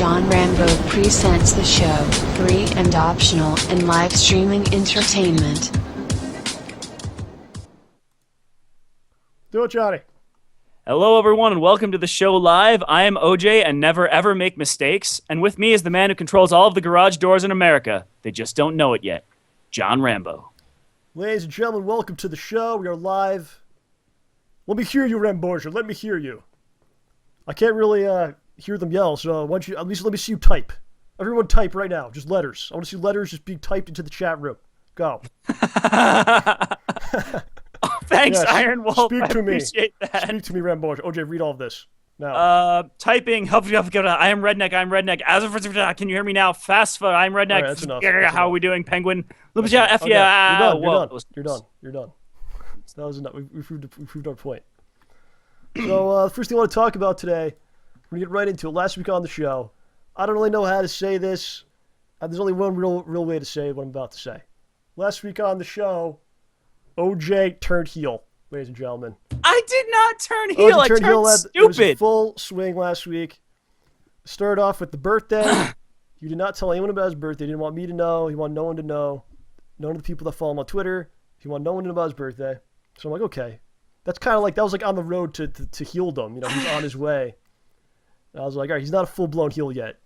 John Rambo presents the show, free and optional, and live streaming entertainment. Do it, Johnny. Hello, everyone, and welcome to the show live. I am OJ and never ever make mistakes. And with me is the man who controls all of the garage doors in America. They just don't know it yet. John Rambo. Ladies and gentlemen, welcome to the show. We are live. Let me hear you, Ramborgia. Let me hear you. I can't really hear them yell, so why don't you, at least let me see you type. Everyone type right now, just letters. I want to see letters just being typed into the chat room. Go. Thanks, Yes. Iron Wolf. Speak to me. Appreciate that. Speak to me, Ramborgia. OJ, read all of this. Now. Typing. I am redneck. I'm redneck. Can you hear me now? Fast food. I'm redneck. All right, that's enough. How That's are we doing, Penguin? F Okay, yeah. You're done. You're done. That was enough. We proved our point. So, the first thing I want to talk about today, we're going to get right into it. Last week on the show, I don't really know how to say this. There's only one real way to say what I'm about to say. Last week on the show, OJ turned heel, ladies and gentlemen. I did not turn heel. I turned stupid. It was in full swing last week. Started off with the birthday. You did not tell anyone about his birthday. You didn't want me to know. You wanted no one to know. None of the people that follow him on Twitter. You want no one to know about his birthday. So I'm like, okay. That's kind of like, that was like on the road to heeldom. You know, he's on his way. And I was like, all right, he's not a full-blown heel yet.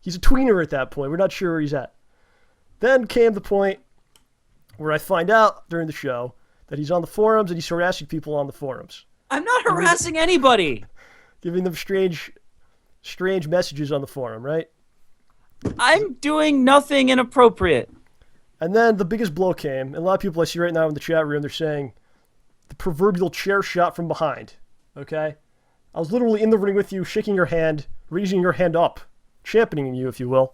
He's a tweener at that point. We're not sure where he's at. Then came the point where I find out during the show that he's on the forums and he's harassing people on the forums. I'm not harassing anybody. Giving them strange messages on the forum, right? I'm doing nothing inappropriate. And then the biggest blow came, and a lot of people I see right now in the chat room, they're saying the proverbial chair shot from behind, okay? I was literally in the ring with you, shaking your hand, raising your hand up, championing you, if you will.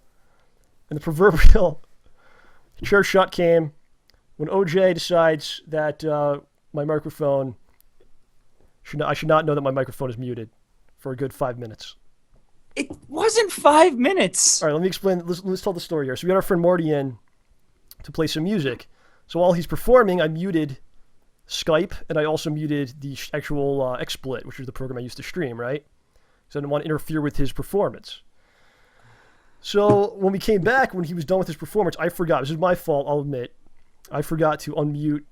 And the proverbial chair shot came when OJ decides that my microphone, I should not know that my microphone is muted for a good 5 minutes. It wasn't 5 minutes. All right, let me explain. Let's tell the story here. So we got our friend Marty in to play some music. So while he's performing, I muted Skype, and I also muted the actual XSplit, which is the program I used to stream, right? So I didn't want to interfere with his performance. So when we came back, when he was done with his performance, I forgot. This is my fault, I'll admit. I forgot to unmute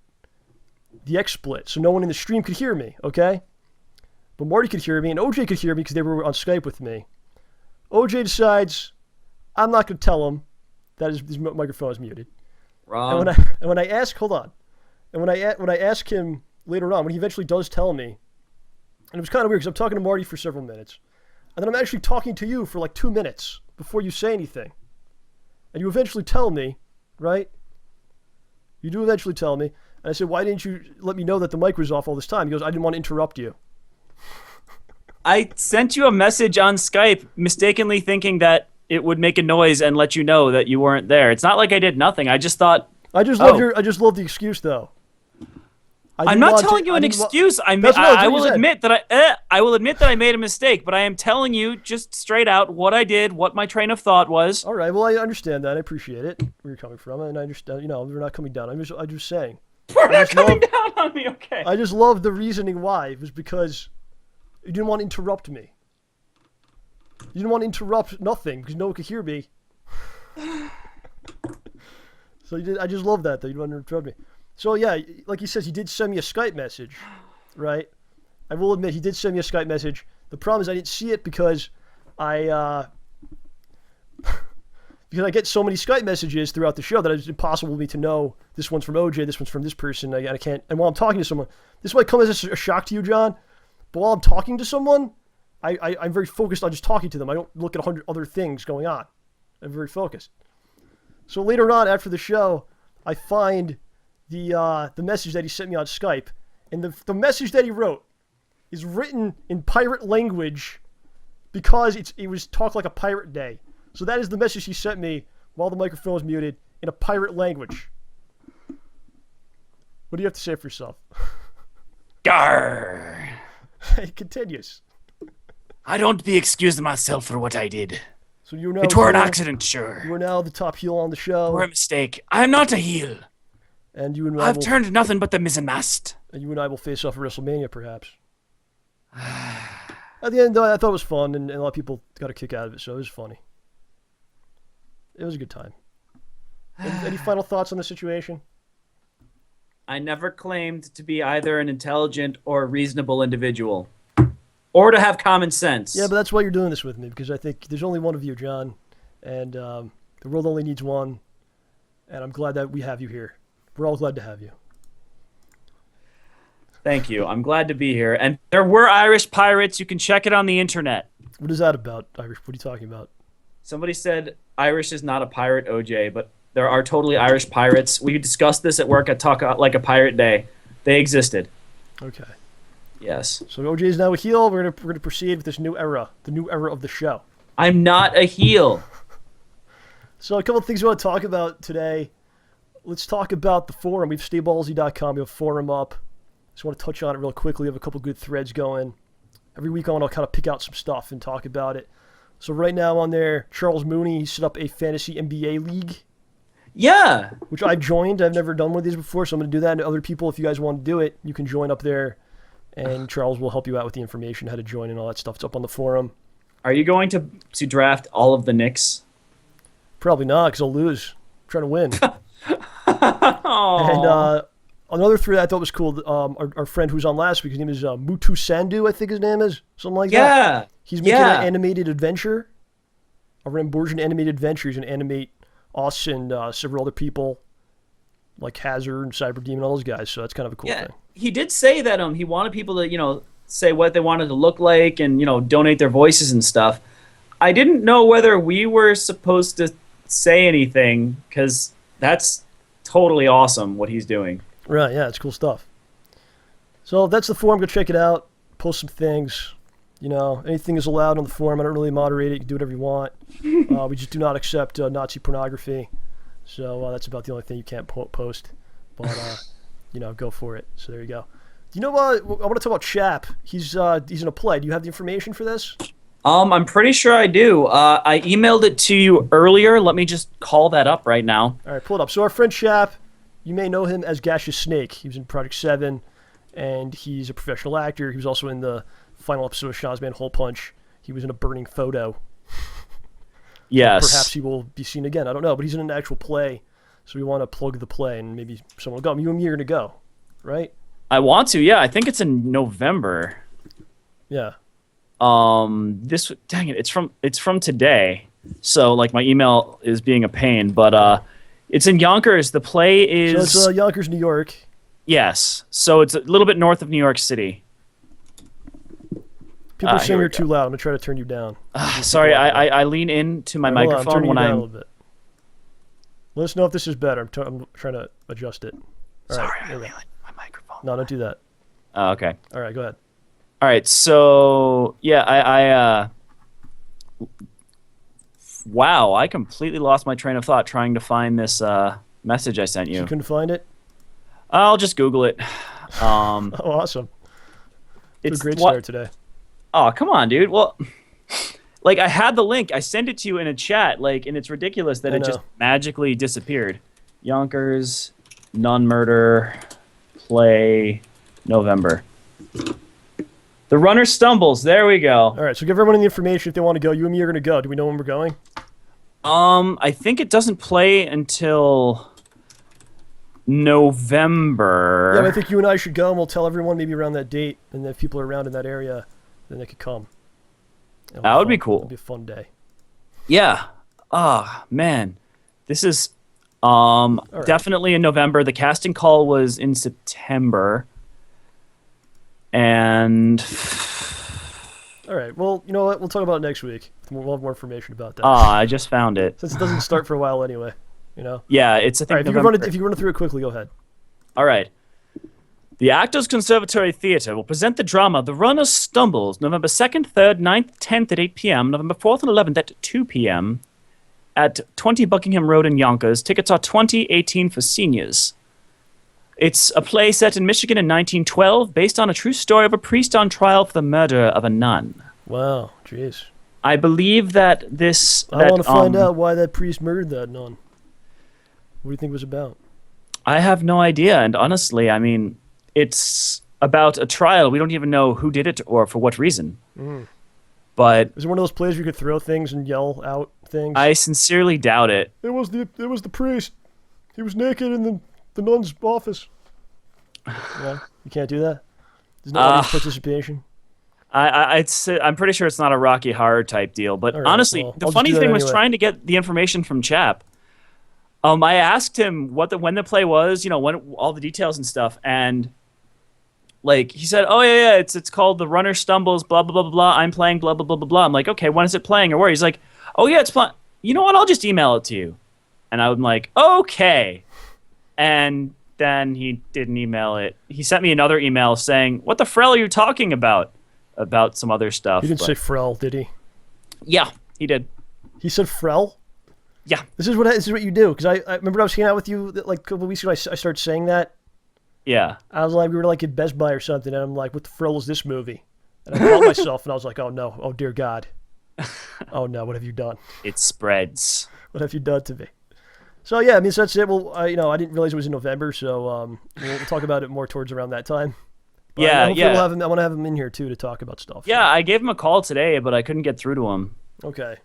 the XSplit, so no one in the stream could hear me, okay? But Marty could hear me, and OJ could hear me because they were on Skype with me. OJ decides I'm not going to tell him that his microphone is muted. Wrong. And when I ask, hold on. And when I ask him later on, when he eventually does tell me, and it was kind of weird because I'm talking to Marty for several minutes, and then I'm actually talking to you for like 2 minutes before you say anything. And you eventually tell me, right? You do eventually tell me. And I said, why didn't you let me know that the mic was off all this time? He goes, I didn't want to interrupt you. I sent you a message on Skype, mistakenly thinking that it would make a noise and let you know that you weren't there. It's not like I did nothing. I just thought. I just love the excuse though. I'm not telling you an excuse. I will admit that I made a mistake, but I am telling you just straight out what I did, what my train of thought was. All right. Well, I understand that. I appreciate it, where you're coming from, and I understand. You know, we're not coming down. I'm just saying. We're not coming down on me, okay? I just love the reasoning why. It was because you didn't want to interrupt me. You didn't want to interrupt nothing because no one could hear me. So you did. I just love that you didn't want to interrupt me. So yeah, like he says, he did send me a Skype message, right? I will admit he did send me a Skype message. The problem is I didn't see it because I get so many Skype messages throughout the show that it's impossible for me to know this one's from OJ, this one's from this person. I can't. And while I'm talking to someone, this might come as a shock to you, John. But while I'm talking to someone, I'm very focused on just talking to them. I don't look at 100 other things going on. I'm very focused. So later on after the show, I find the message that he sent me on Skype, and the message that he wrote is written in pirate language because it was Talk Like a Pirate Day. So that is the message he sent me while the microphone was muted in a pirate language. What do you have to say for yourself? Garr. It continues. I don't be excusing myself for what I did. So you know it were an accident, sure. You are now the top heel on the show. Or a mistake. I'm not a heel. And you and I I've turned nothing but the mizzenmast. And you and I will face off at WrestleMania, perhaps. At the end, though, I thought it was fun, and a lot of people got a kick out of it, so it was funny. It was a good time. Any final thoughts on the situation? I never claimed to be either an intelligent or reasonable individual, or to have common sense. Yeah, but that's why you're doing this with me, because I think there's only one of you, John, and the world only needs one, and I'm glad that we have you here. We're all glad to have you. Thank you. I'm glad to be here. And there were Irish pirates. You can check it on the internet. What is that about, Irish? What are you talking about? Somebody said Irish is not a pirate, OJ, but there are totally Irish pirates. We discussed this at work at Talk Like a Pirate Day. They existed. Okay. Yes. So OJ is now a heel. We're gonna proceed with this new era, the new era of the show. I'm not a heel. So a couple of things we want to talk about today. Let's talk about the forum. We have StayBallsy.com. We have a forum up. Just want to touch on it real quickly. We have a couple good threads going. Every week I'll kind of pick out some stuff and talk about it. So right now on there, Charles Mooney, he set up a fantasy NBA league. Yeah. Which I've joined. I've never done one of these before, so I'm going to do that. And other people, if you guys want to do it, you can join up there. And Charles will help you out with the information, how to join and all that stuff. It's up on the forum. Are you going to draft all of the Knicks? Probably not, because I'll lose. I'm trying to win. Oh. And another thread I thought was cool, our friend who was on last week, his name is Mutu Sandu, I think his name is. Something like that. Yeah. He's making an animated adventure, a Ramborgian animated adventure. He's going to animate us and several other people, like Hazard and Cyber Demon, all those guys. So that's kind of a cool thing. He did say that he wanted people to, say what they wanted to look like and, donate their voices and stuff. I didn't know whether we were supposed to say anything, because that's totally awesome what he's doing. Right, yeah, it's cool stuff. So that's the forum. Go check it out. Post some things. Anything is allowed on the forum. I don't really moderate it. You can do whatever you want. We just do not accept Nazi pornography. So that's about the only thing you can't post. But, go for it. So there you go. I want to talk about Chap. He's in a play. Do you have the information for this? I'm pretty sure I do. I emailed it to you earlier. Let me just call that up right now. All right, pull it up. So our friend Chap, you may know him as Gaseous Snake. He was in Project 7, and he's a professional actor. He was also in the final episode of Shazman Hole Punch. He was in a burning photo. Yes. Perhaps he will be seen again. I don't know, but he's in an actual play, so we want to plug the play, and maybe someone will go. You and me are going to go, right? I want to, yeah. I think it's in November. Yeah. Dang it, it's from today. So my email is being a pain, but it's in Yonkers. The play is So it's Yonkers, New York. Yes. So it's a little bit north of New York City. People are saying you're too loud. I'm going to try to turn you down. Sorry, I lean into my microphone when I'm... a little bit. Let us know if this is better. I'm trying to adjust it. All right, sorry, I lean my microphone. No, don't do that. Oh, okay. All right, go ahead. All right, so yeah, wow, I completely lost my train of thought trying to find this message I sent you. You couldn't find it? I'll just Google it. Oh, awesome. It's a great start today. Oh, come on, dude. Well, I had the link. I sent it to you in a chat, and it's ridiculous that it just magically disappeared. Yonkers, non-murder, play, November. The runner stumbles. There we go. All right, so give everyone the information if they want to go. You and me are going to go. Do we know when we're going? I think it doesn't play until November. Yeah, but I think you and I should go, and we'll tell everyone maybe around that date, and if people are around in that area, then they could come. That would be cool. It'll be a fun day. Yeah. Man. This is definitely in November. The casting call was in September. And all right. Well, you know what? We'll talk about it next week. We'll have more information about that. I just found it. Since it doesn't start for a while anyway, Yeah, it's I think. All right, if you run through it quickly, go ahead. All right. The Actors Conservatory Theatre will present the drama The Runner Stumbles, November 2nd, 3rd, 9th, 10th at 8 p.m., November 4th and 11th at 2 p.m. at 20 Buckingham Road in Yonkers. Tickets are $20.18 for seniors. It's a play set in Michigan in 1912, based on a true story of a priest on trial for the murder of a nun. Wow, jeez. I believe that this... I want to find out why that priest murdered that nun. What do you think it was about? I have no idea, and honestly, it's about a trial. We don't even know who did it or for what reason. But Is it one of those places where you could throw things and yell out things? I sincerely doubt it. It was the priest. He was naked in the nun's office. No, you can't do that. There's no audience participation. I'm pretty sure it's not a Rocky Horror type deal. But Right, honestly, well, the I'll just funny do that thing was anyway. trying to get the information from Chap. I asked him when the play was, when all the details and stuff, and like he said, oh yeah, it's called The Runner Stumbles, blah blah blah blah blah. I'm playing blah blah blah blah blah. I'm like, okay, when is it playing or where? He's like, oh yeah, it's playing. You know what? I'll just email it to you. And I'm like, okay. And then he didn't email it. He sent me another email saying, what the frell are you talking about? About some other stuff. He didn't say Frel, did he? Yeah, he did. He said Frel? Yeah. This is what you do. Because I remember I was hanging out with you like a couple weeks ago. I started saying that. Yeah. I was like, we were like at Best Buy or something. And I'm like, what the frill is this movie? And I caught myself and I was like, oh no. Oh dear God. Oh no, what have you done? It spreads. What have you done to me? So yeah, I mean, so that's it. Well, I didn't realize it was in November, so we'll talk about it more towards around that time. But Yeah, hopefully yeah. We'll have him, I want to have him in here too to talk about stuff. Yeah, I gave him a call today, but I couldn't get through to him. Okay.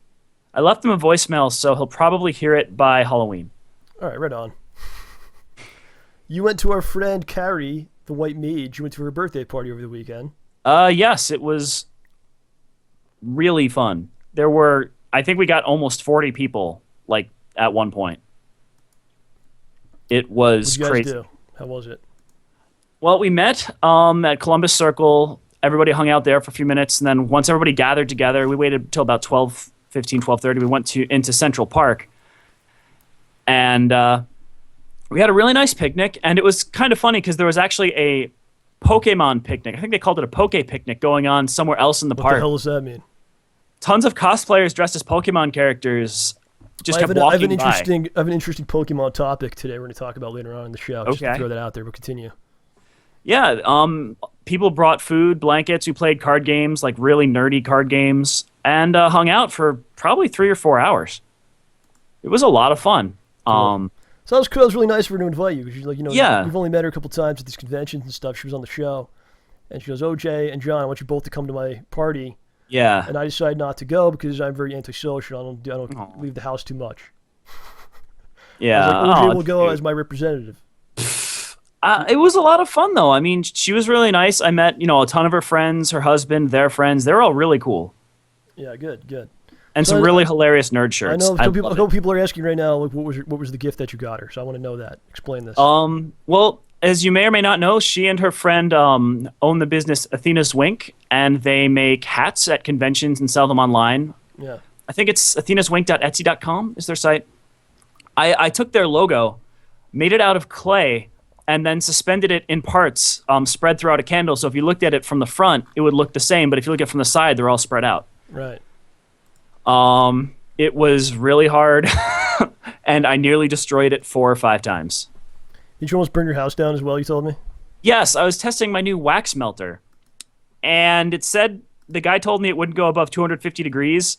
I left him a voicemail, so he'll probably hear it by Halloween. All right, right on. You went to our friend Carrie, the White Mage. You went to her birthday party over the weekend. Yes, it was really fun. I think we got almost 40 people, like, at one point. It was What did you guys crazy. do? How was it? Well, we met at Columbus Circle. Everybody hung out there for a few minutes, and then once everybody gathered together, we waited until about 12:30. We went into Central Park, and we had a really nice picnic, and it was kind of funny because there was actually a Pokemon picnic. I think they called it a Poke Picnic going on somewhere else in the What park. the hell does that mean? Tons of cosplayers dressed as Pokemon characters just I have kept an walking by. interesting Pokemon topic today we're going to talk about later on in the show. Just to Okay. throw that out there. We'll continue. Yeah, people brought food, blankets. We played card games, like really nerdy card games, and hung out for probably 3 or 4 hours. It was a lot of fun. So that was cool. It was really nice for her to invite you because she's like, Yeah. we've only met her a couple times at these conventions and stuff. She was on the show, and she goes, OJ and John, I want you both to come to my party. Yeah. And I decided not to go because I'm very antisocial. I don't Aw. leave the house too much. Yeah. I was like, OJ Oh, will go dude. as my representative. It was a lot of fun, though. I mean, she was really nice. I met, a ton of her friends, her husband, their friends. They're all really cool. Yeah, good. And So some I- really hilarious nerd shirts. I know love a it. couple people are asking right now, like, what was the gift that you got her? So I want to know that. Explain this. Well, as you may or may not know, she and her friend own the business Athena's Wink, and they make hats at conventions and sell them online. Yeah. I think it's athenaswink.etsy.com is their site. I took their logo, made it out of clay, and then suspended it in parts spread throughout a candle. So if you looked at it from the front, it would look the same. But if you look at it from the side, they're all spread out. Right. It was really hard, and I nearly destroyed it 4 or 5 times. Did you almost burn your house down as well, you told me? Yes, I was testing my new wax melter, and it said the guy told me it wouldn't go above 250 degrees,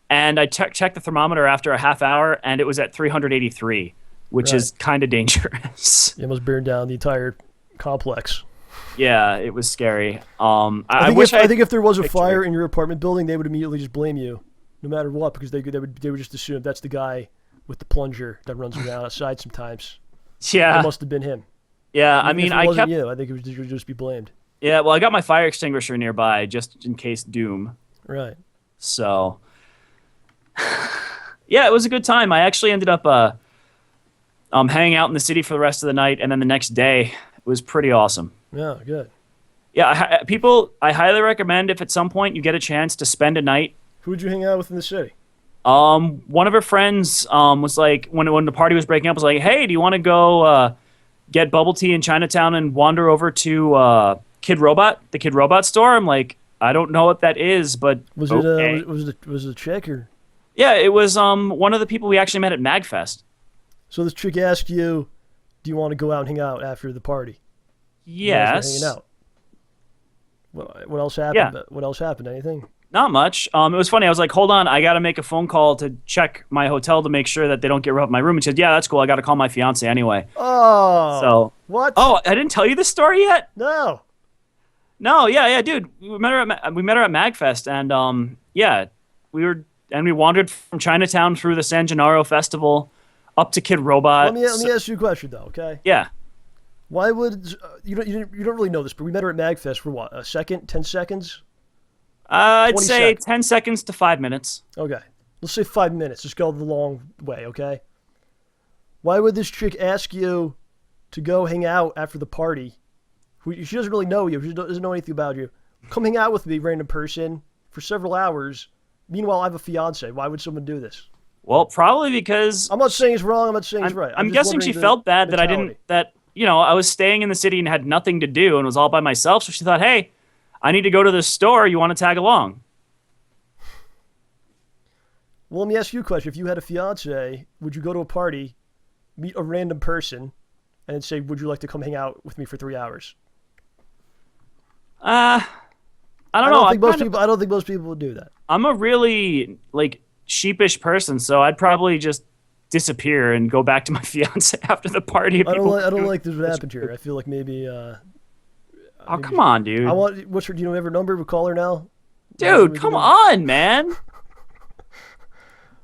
and I checked the thermometer after a half hour, and it was at 383, which Right. is kind of dangerous. You almost burned down the entire complex. Yeah, it was scary. I I wish think if there was a picture fire it. in your apartment building, they would immediately just blame you, no matter what, because they would just assume that's the guy with the plunger that runs around outside sometimes. Yeah, It must have been him. yeah. I Even mean, if it I wasn't kept. you. I think it would just be blamed. Yeah, well, I got my fire extinguisher nearby just in case doom. Right. So, yeah, it was a good time. I actually ended up hanging out in the city for the rest of the night, and then the next day it was pretty awesome. Yeah. Good. Yeah, I highly recommend if at some point you get a chance to spend a night. Who would you hang out with in the city? One of her friends was like, when the party was breaking up, was like, "Hey, do you want to go get bubble tea in Chinatown and wander over to Kid Robot, the Kid Robot store?" I'm like, I don't know what that is, but Was okay. it was it a chick or? Yeah, it was one of the people we actually met at MagFest. So this chick asked you, "Do you want to go out and hang out after the party?" You guys were Yes. hanging out. What else happened? Yeah. What else happened? Anything? Not much. It was funny. I was like, hold on, I got to make a phone call to check my hotel to make sure that they don't get rid of my room. And she said, yeah, that's cool. I got to call my fiance anyway. Oh. So, What? oh, I didn't tell you this story yet? No. No, yeah, dude. We met her at MagFest, and Yeah, we wandered from Chinatown through the San Gennaro Festival up to Kid Robot. Let me ask you a question though, okay? Yeah. Why would you don't really know this, but we met her at MagFest for what, a second, 10 seconds? I'd 20 say seconds. 10 seconds to 5 minutes. Okay, let's say 5 minutes. Just go the long way, okay? Why would this chick ask you to go hang out after the party? She doesn't really know you. She doesn't know anything about you. Come hang out with me, random person, for several hours. Meanwhile, I have a fiance. Why would someone do this? Well, probably because I'm not saying it's wrong. I'm not saying it's right. I'm just guessing she wondering the felt bad mentality. that I was staying in the city and had nothing to do and was all by myself. So she thought, hey, I need to go to the store. You want to tag along? Well, let me ask you a question. If you had a fiance, would you go to a party, meet a random person, and say, would you like to come hang out with me for 3 hours? I don't know. I don't think most people would do that. I'm a really sheepish person, so I'd probably just disappear and go back to my fiance after the party. I don't like this would happen here. I feel like maybe. Come on, dude. What's her? Do you have her number? We'll call her now. Dude, come on, man.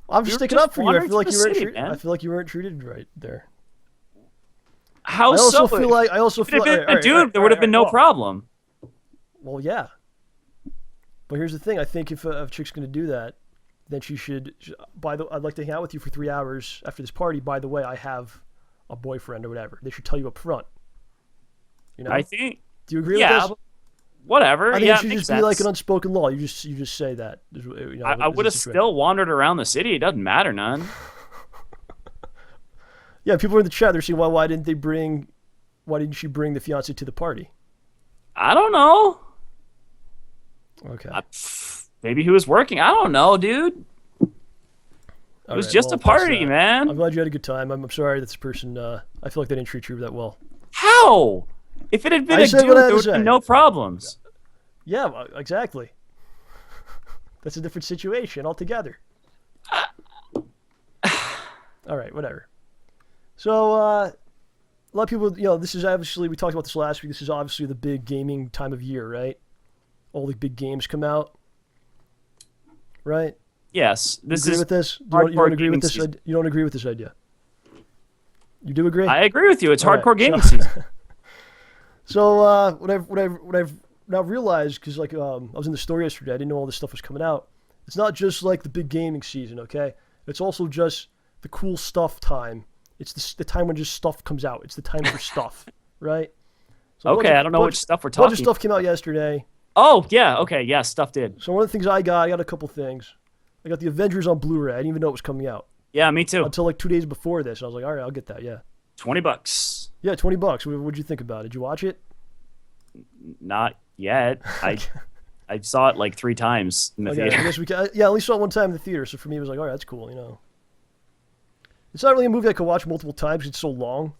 I'm just sticking up for you. I feel like man. I feel like you weren't treated right there. How I so? also feel like there would have been no problem. Well, yeah. But here's the thing. I think if a chick's going to do that, then she should. I'd like to hang out with you for 3 hours after this party. By the way, I have a boyfriend or whatever. They should tell you up front. You know. I think. Do you agree with this? Whatever. I think yeah, it should just be like an unspoken law. You just say that. You know, I would have still wandered around the city. It doesn't matter none. Yeah, people in the chat, they're saying, why didn't she bring the fiance to the party? I don't know. Okay. Maybe he was working. I don't know, dude. It was just a party, man. I'm glad you had a good time. I'm sorry that this person, I feel like they didn't treat you that well. How? If it had been a dude, there would have been no problems. Yeah, exactly. That's a different situation altogether. All right, whatever. So, a lot of people, this is obviously, we talked about this last week, this is obviously the big gaming time of year, right? All the big games come out, right? Yes. You agree with this? You don't agree with this? You don't agree with this idea? You do agree? I agree with you. It's hardcore gaming season. season. So, what I've now realized, because I was in the store yesterday, I didn't know all this stuff was coming out. It's not just like the big gaming season, okay? It's also just the cool stuff time. It's the time when just stuff comes out. It's the time for stuff, right? So okay, I don't know which stuff we're talking. A bunch of stuff came out yesterday. Oh, yeah, okay, yeah, stuff did. So one of the things I got a couple things. I got the Avengers on Blu-ray. I didn't even know it was coming out. Yeah, me too. Until 2 days before this. I was like, all right, I'll get that, yeah. $20. Yeah, $20. What'd you think about it? Did you watch it? Not yet. I saw it 3 times in the theater. I guess I only saw it one time in the theater, so for me it was like, all right, that's cool, It's not really a movie I could watch multiple times. It's so long.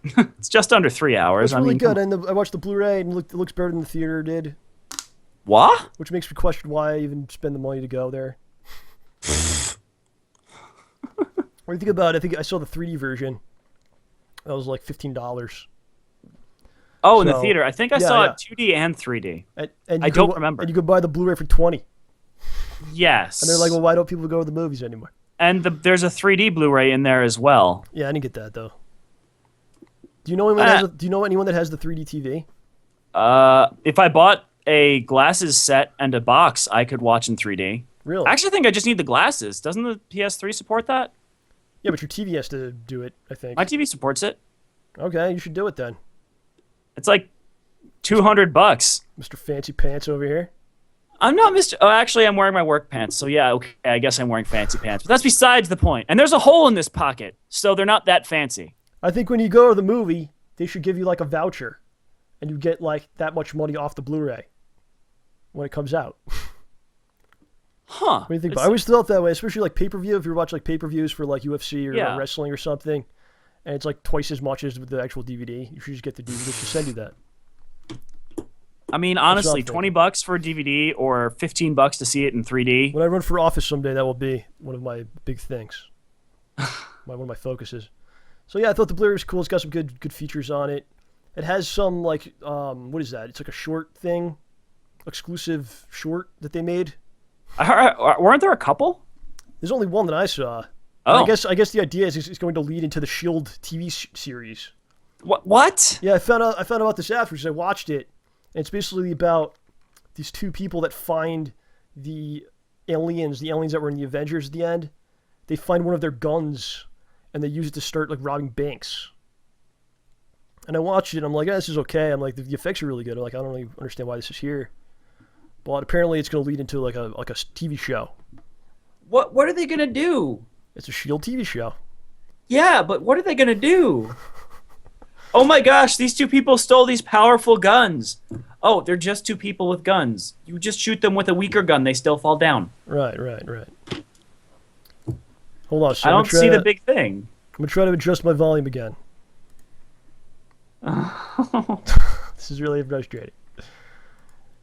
It's just under 3 hours. It's really good, and I watched the Blu-ray, and it looks better than the theater did. What? Which makes me question why I even spend the money to go there. What do you think about it? I think I saw the 3D version. That was like $15. Oh, in the theater. I think I saw it 2D and 3D. And I don't remember. And you could buy the Blu-ray for $20. Yes. And they're like, well, why don't people go to the movies anymore? And there's a 3D Blu-ray in there as well. Yeah, I didn't get that though. Do you know anyone that has the 3D TV? If I bought a glasses set and a box, I could watch in 3D. Really? I actually think I just need the glasses. Doesn't the PS3 support that? Yeah, but your TV has to do it, I think. My TV supports it. Okay, you should do it then. It's like $200. Mr. Fancy Pants over here. I'm not Mr. Oh, actually, I'm wearing my work pants. So yeah, okay, I guess I'm wearing fancy pants. But that's besides the point. And there's a hole in this pocket, so they're not that fancy. I think when you go to the movie, they should give you like a voucher, and you get like that much money off the Blu-ray when it comes out. Huh. What do you think? I always felt that way, especially like pay-per-view. If you watch like pay-per-views for like UFC or wrestling or something, and it's like twice as much as the actual DVD, you should just get the DVD. They should send you that. I mean, honestly, $20 for a DVD or $15 to see it in 3D. When I run for office someday, that will be one of my big things. One of my focuses. So yeah, I thought the Blu-ray was cool. It's got some good features on it. It has some like what is that? It's like a short thing, exclusive short that they made Weren't there a couple? There's only one that I saw. Oh. I guess the idea is it's going to lead into the Shield TV series. What? Yeah, I found out about this afterwards. I watched it, and it's basically about these two people that find the aliens that were in the Avengers at the end. They find one of their guns, and they use it to start like robbing banks. And I watched it, and I'm like, this is okay. I'm like, the effects are really good. I'm like, I don't really understand why this is here. But apparently it's going to lead into like a TV show. What are they gonna do? It's a Shield TV show. Yeah, but what are they gonna do? Oh my gosh, these two people stole these powerful guns. Oh, they're just two people with guns. You just shoot them with a weaker gun, they still fall down. Right. Hold on. So I don't see the big thing. I'm going to try to adjust my volume again. This is really frustrating.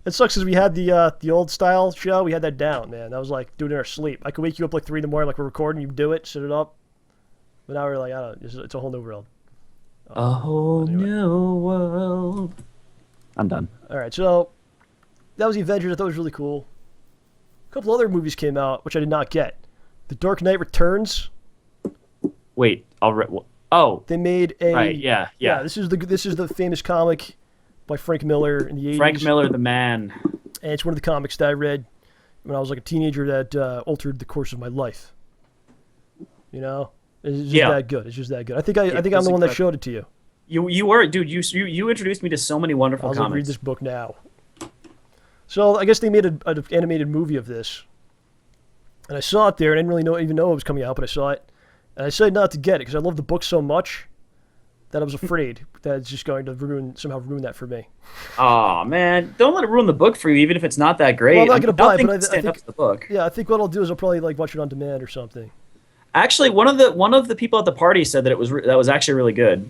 It sucks because we had the old style show. We had that down, man. That was like doing it in our sleep. I could wake you up like 3 in the morning, like we're recording. You do it, set it up. But now we're like, I don't know. It's a whole new world. A whole new world. I'm done. All right, so that was the Avengers. I thought it was really cool. A couple other movies came out, which I did not get. The Dark Knight Returns. Wait, oh. They made a Right, yeah. This is the famous comic by Frank Miller in the 80s. Frank Miller, the man. And it's one of the comics that I read when I was like a teenager that altered the course of my life. You know, it's just that good. It's just that good. I think I'm the one that showed it to you. You were, dude. You introduced me to so many wonderful I was comics. Like, read this book now. So I guess they made an animated movie of this, and I saw it there, and I didn't really even know it was coming out, but I saw it, and I decided not to get it because I love the book so much that I was afraid that it's just going to somehow ruin that for me. Aw, man, don't let it ruin the book for you, even if it's not that great. Well, I'm not going to buy it, but I think think up to the book. Yeah, I think what I'll do is I'll probably like watch it on demand or something. Actually, one of the people at the party said that that was actually really good.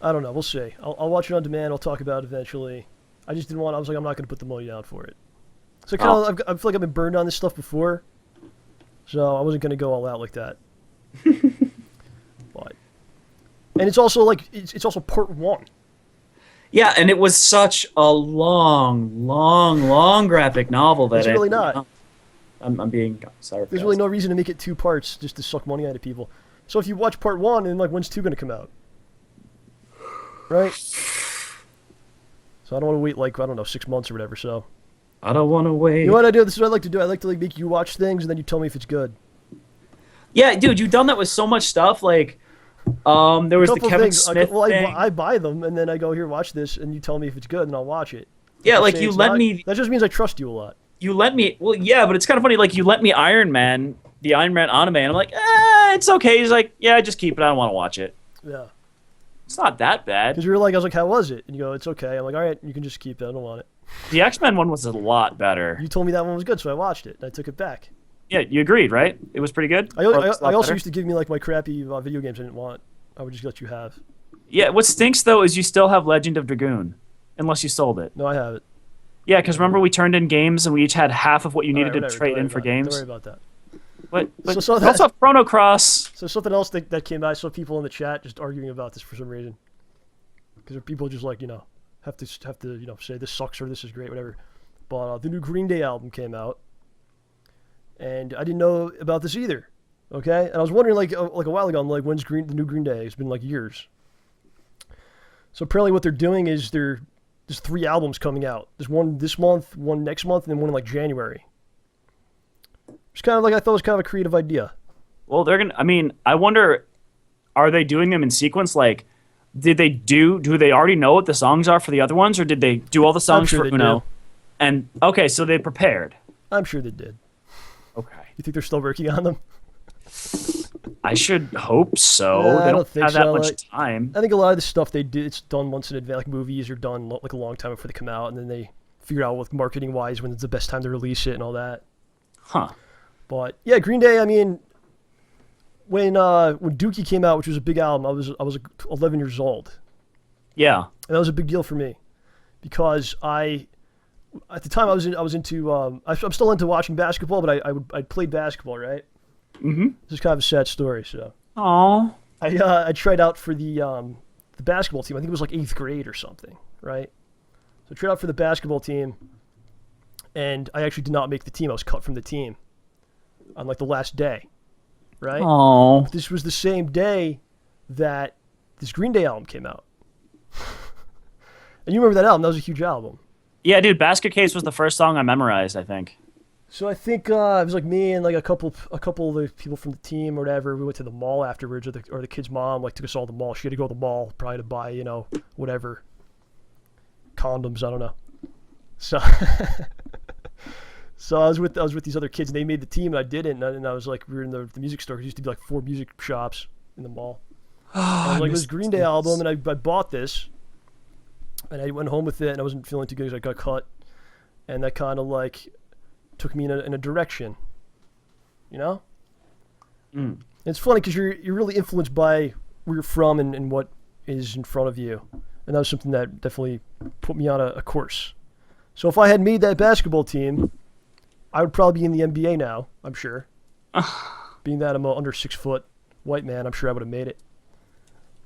I don't know. We'll see. I'll watch it on demand. I'll talk about it eventually. I just didn't want. I was like, I'm not going to put the money down for it. So I feel like I've been burned on this stuff before, so I wasn't going to go all out like that. But and it's also like it's also part 1. Yeah, and it was such a long graphic novel that it's really not. I'm being sorry. There's really no reason to make it 2 parts just to suck money out of people. So if you watch part 1, then like when's 2 going to come out? Right? So I don't want to wait like, I don't know, 6 months or whatever, so. I don't want to wait. You know what I do? This is what I like to do. I like to like make you watch things and then you tell me if it's good. Yeah, dude, you've done that with so much stuff. Like, there was the Kevin Smith thing. I buy them and then I go, here, watch this, and you tell me if it's good and I'll watch it. Yeah, like you let me. That just means I trust you a lot. You let me. Well, yeah, but it's kind of funny. Like you let me Iron Man, the Iron Man anime, and I'm like, it's okay. He's like, yeah, just keep it. I don't want to watch it. Yeah. It's not that bad. Because I was like, how was it? And you go, it's okay. I'm like, all right, you can just keep it. I don't want it. The X-Men one was a lot better. You told me that one was good, so I watched it. And I took it back. Yeah, you agreed, right? It was pretty good? I also used to give me like my crappy video games I didn't want. I would just let you have. Yeah, what stinks, though, is you still have Legend of Dragoon. Unless you sold it. No, I have it. Yeah, because remember we turned in games and we each had half of what you needed to trade in for games? Don't worry about that. But so we also have Chrono Cross. So something else that came out, I saw people in the chat just arguing about this for some reason. Because people just like, have to say this sucks or this is great, whatever. But the new Green Day album came out. And I didn't know about this either. Okay? And I was wondering like a while ago, I'm like, when's the new Green Day? It's been like years. So apparently what they're doing is there's 3 albums coming out. There's one this month, one next month, and then one in like January. It's kind of like, I thought it was kind of a creative idea. Well, I wonder, are they doing them in sequence? Like, do they already know what the songs are for the other ones, or did they do all the songs for Uno? Did. And, okay, so they prepared. I'm sure they did. Okay. You think they're still working on them? I should hope so. Yeah, they don't have that much time. I think a lot of the stuff they do, it's done months in advance. Like movies are done like a long time before they come out, and then they figure out what marketing-wise when it's the best time to release it and all that. Huh. But yeah, Green Day. I mean, when Dookie came out, which was a big album, I was 11 years old. Yeah. And that was a big deal for me because at the time I'm still into watching basketball, but I played basketball, right? Mm-hmm. This is kind of a sad story. So. Aww. I tried out for the basketball team. I think it was like 8th grade or something, right? So I tried out for the basketball team, and I actually did not make the team. I was cut from the team on like the last day, right? Oh. This was the same day that this Green Day album came out. And you remember that album? That was a huge album. Yeah, dude. Basket Case was the first song I memorized, I think. So I think it was like me and like a couple of the people from the team or whatever. We went to the mall afterwards, or the kid's mom like took us all to the mall. She had to go to the mall probably to buy, you know, whatever, condoms. I don't know. So so I was with these other kids and they made the team and I didn't. And I was like, we were in the music store. There used to be like 4 music shops in the mall. And I was like, this Green Day album, and I bought this, and I went home with it, and I wasn't feeling too good because I got cut, and that kind of like took me in a direction, you know. And it's funny because you're really influenced by where you're from and what is in front of you, and that was something that definitely put me on a course. So if I had made that basketball team, I would probably be in the NBA now. I'm sure. Being that I'm a under 6 foot white man, I'm sure I would have made it.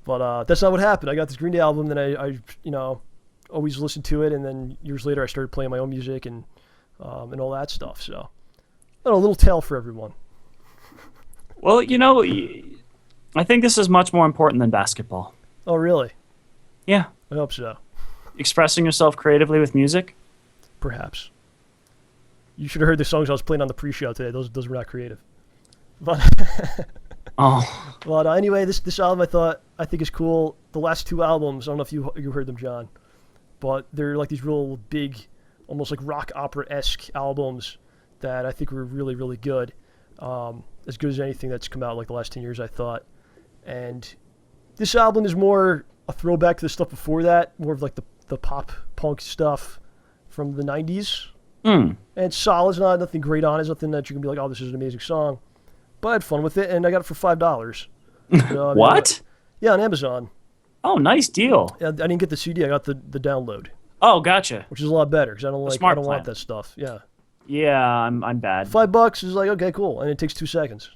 But that's not what happened. I got this Green Day album, and I you know, always listened to it, and then years later I started playing my own music and all that stuff. So, I don't know, a little tale for everyone. Well, you know, I think this is much more important than basketball. Oh, really? Yeah. I hope so. Expressing yourself creatively with music? Perhaps. You should have heard the songs I was playing on the pre-show today. Those were not creative. But Oh. But anyway, this album I think is cool. The last 2 albums, I don't know if you heard them, John, but they're like these real big, almost like rock opera-esque albums that I think were really, really good. As good as anything that's come out like the last 10 years, I thought. And this album is more a throwback to the stuff before that, more of like the pop punk stuff from the 90s. And it's solid. It's nothing great on it. It's nothing that you can be like, oh, this is an amazing song. But I had fun with it, and I got it for $5. So, What? Yeah, on Amazon. Oh, nice deal. I didn't get the CD. I got the download, Oh, gotcha. which is a lot better because I don't smart want plan. that stuff. Yeah, Yeah, I'm bad. $5 is like okay, cool, and it takes 2 seconds.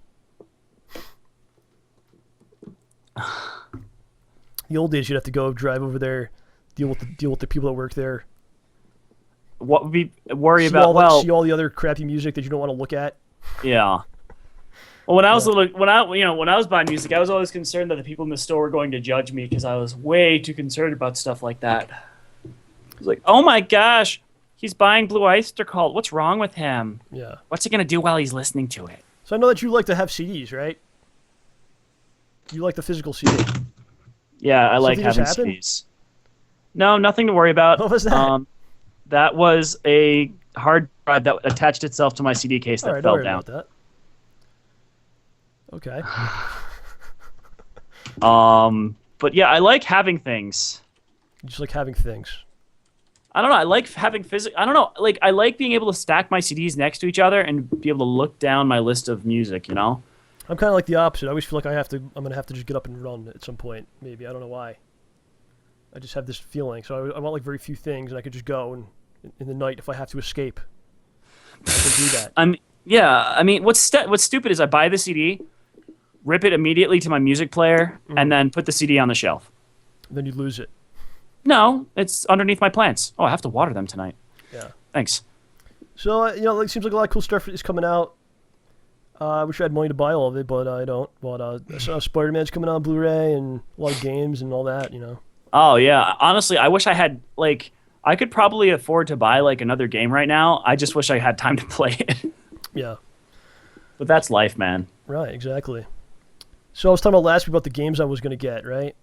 The old days, you'd have to go drive over there, deal with the people that work there. What would be worry See about? see all the other crappy music that you don't want to look at. Yeah. Well, when I was when I was buying music, I was always concerned that the people in the store were going to judge me because I was way too concerned about stuff like that. I was like, oh my gosh, he's buying Blue Oyster Cult. What's wrong with him? Yeah. What's he gonna do while he's listening to it? So I know that you like to have CDs, right? You like the physical CD. Yeah, I like Something just having happened? CDs. No, nothing to worry about. What was that? That was a hard drive that attached itself to my CD case that All right, fell don't worry down. about that. Okay. But yeah, I like having things. You just like having things. I don't know. I like having I don't know. Like I like being able to stack my CDs next to each other and be able to look down my list of music. You know. I'm kind of like the opposite. I always feel like I'm gonna have to just get up and run at some point. Maybe I don't know why. I just have this feeling. So I want like very few things, and I could just go and in the night if I have to escape. I can do that. Yeah. I mean, what's stupid is I buy the CD, rip it immediately to my music player, and then put the CD on the shelf. Then you lose it. No, it's underneath my plants. Oh, I have to water them tonight. Yeah. Thanks. So it seems like a lot of cool stuff is coming out. I wish I had money to buy all of it, but I don't. But Spider-Man's coming on Blu-ray and a lot of games and all that. You know. Oh yeah. Honestly, I wish I had I could probably afford to buy another game right now. I just wish I had time to play it. Yeah. But that's life, man. Right. Exactly. So I was talking about last week about the games I was going to get, right?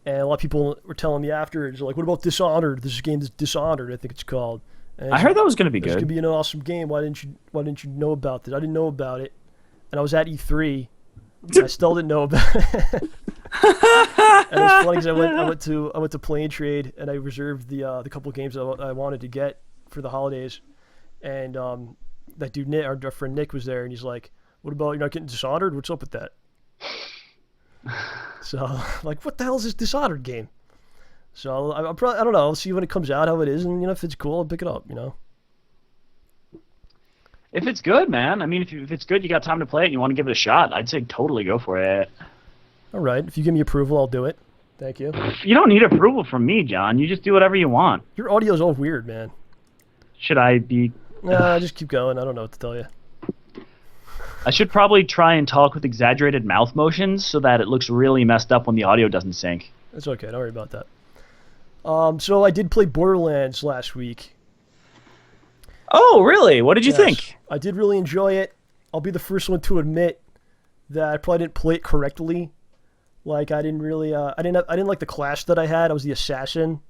And a lot of people were telling me afterwards, like, what about Dishonored? This game is Dishonored, I think it's called. And I heard that was going to be It's going to good. be an awesome game. Why didn't you know about this? I didn't know about it. And I was at E3. And I still didn't know about it. And it's funny because I went to Play and Trade and I reserved the couple of games I wanted to get for the holidays. And that dude Nick, our friend Nick, was there, and he's like, "What about you're not getting Dishonored? What's up with that?" So like, what the hell is this Dishonored game? So I don't know. I'll see when it comes out how it is, and if it's cool, I'll pick it up. If it's good, man. I mean, if it's good, you got time to play it and you want to give it a shot, I'd say totally go for it. All right. If you give me approval, I'll do it. Thank you. You don't need approval from me, John. You just do whatever you want. Your audio's all weird, man. Should I be... Nah, just keep going. I don't know what to tell you. I should probably try and talk with exaggerated mouth motions so that it looks really messed up when the audio doesn't sync. It's okay. Don't worry about that. So I did play Borderlands last week. Oh, really? What did you think? I did really enjoy it. I'll be the first one to admit that I probably didn't play it correctly. Like, I didn't really, I didn't like the class that I had. I was the assassin,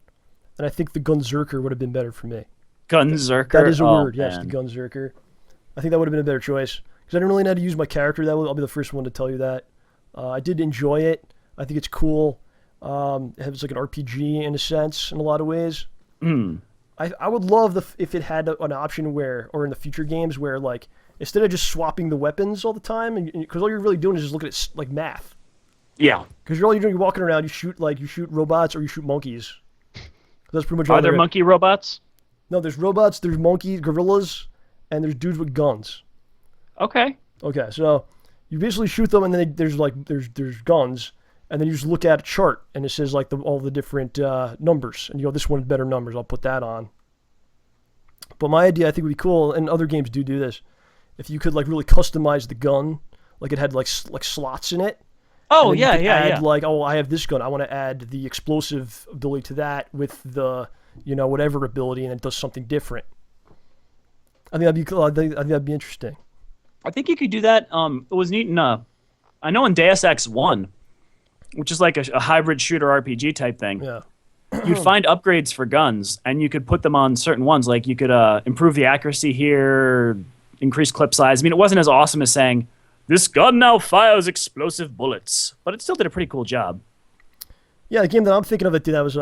and I think the Gunzerker would have been better for me. Gunzerker? That is a word, man. yes, the Gunzerker. I think that would have been a better choice, because I didn't really know how to use my character. I'll be the first one to tell you that. I did enjoy it. I think it's cool. It has like an RPG in a sense, in a lot of ways. I would love if it had an option where, or in the future games, where like instead of just swapping the weapons all the time, because all you're really doing is just looking at like math. Yeah. Because all you're doing, you're walking around, you shoot robots or you shoot monkeys. That's pretty much all. Are there monkey robots? No, there's robots, there's monkeys, gorillas, and there's dudes with guns. Okay. Okay, so you basically shoot them, and then there's guns, and then you just look at a chart, and it says like all the different numbers, and you go, this one's better numbers, I'll put that on. But my idea, I think, would be cool, and other games do this, if you could like really customize the gun, like it had like slots in it. Oh, yeah. yeah. Like, oh, I have this gun, I want to add the explosive ability to that with the, whatever ability, and it does something different. I think that'd be cool. I think that'd be interesting. I think you could do that. It was neat in, I know in Deus Ex 1, which is like a hybrid shooter RPG type thing. Yeah. You'd find upgrades for guns, and you could put them on certain ones. Like you could improve the accuracy here, increase clip size. I mean, it wasn't as awesome as saying, this gun now fires explosive bullets, but it still did a pretty cool job. Yeah, the game that I'm thinking of that did that was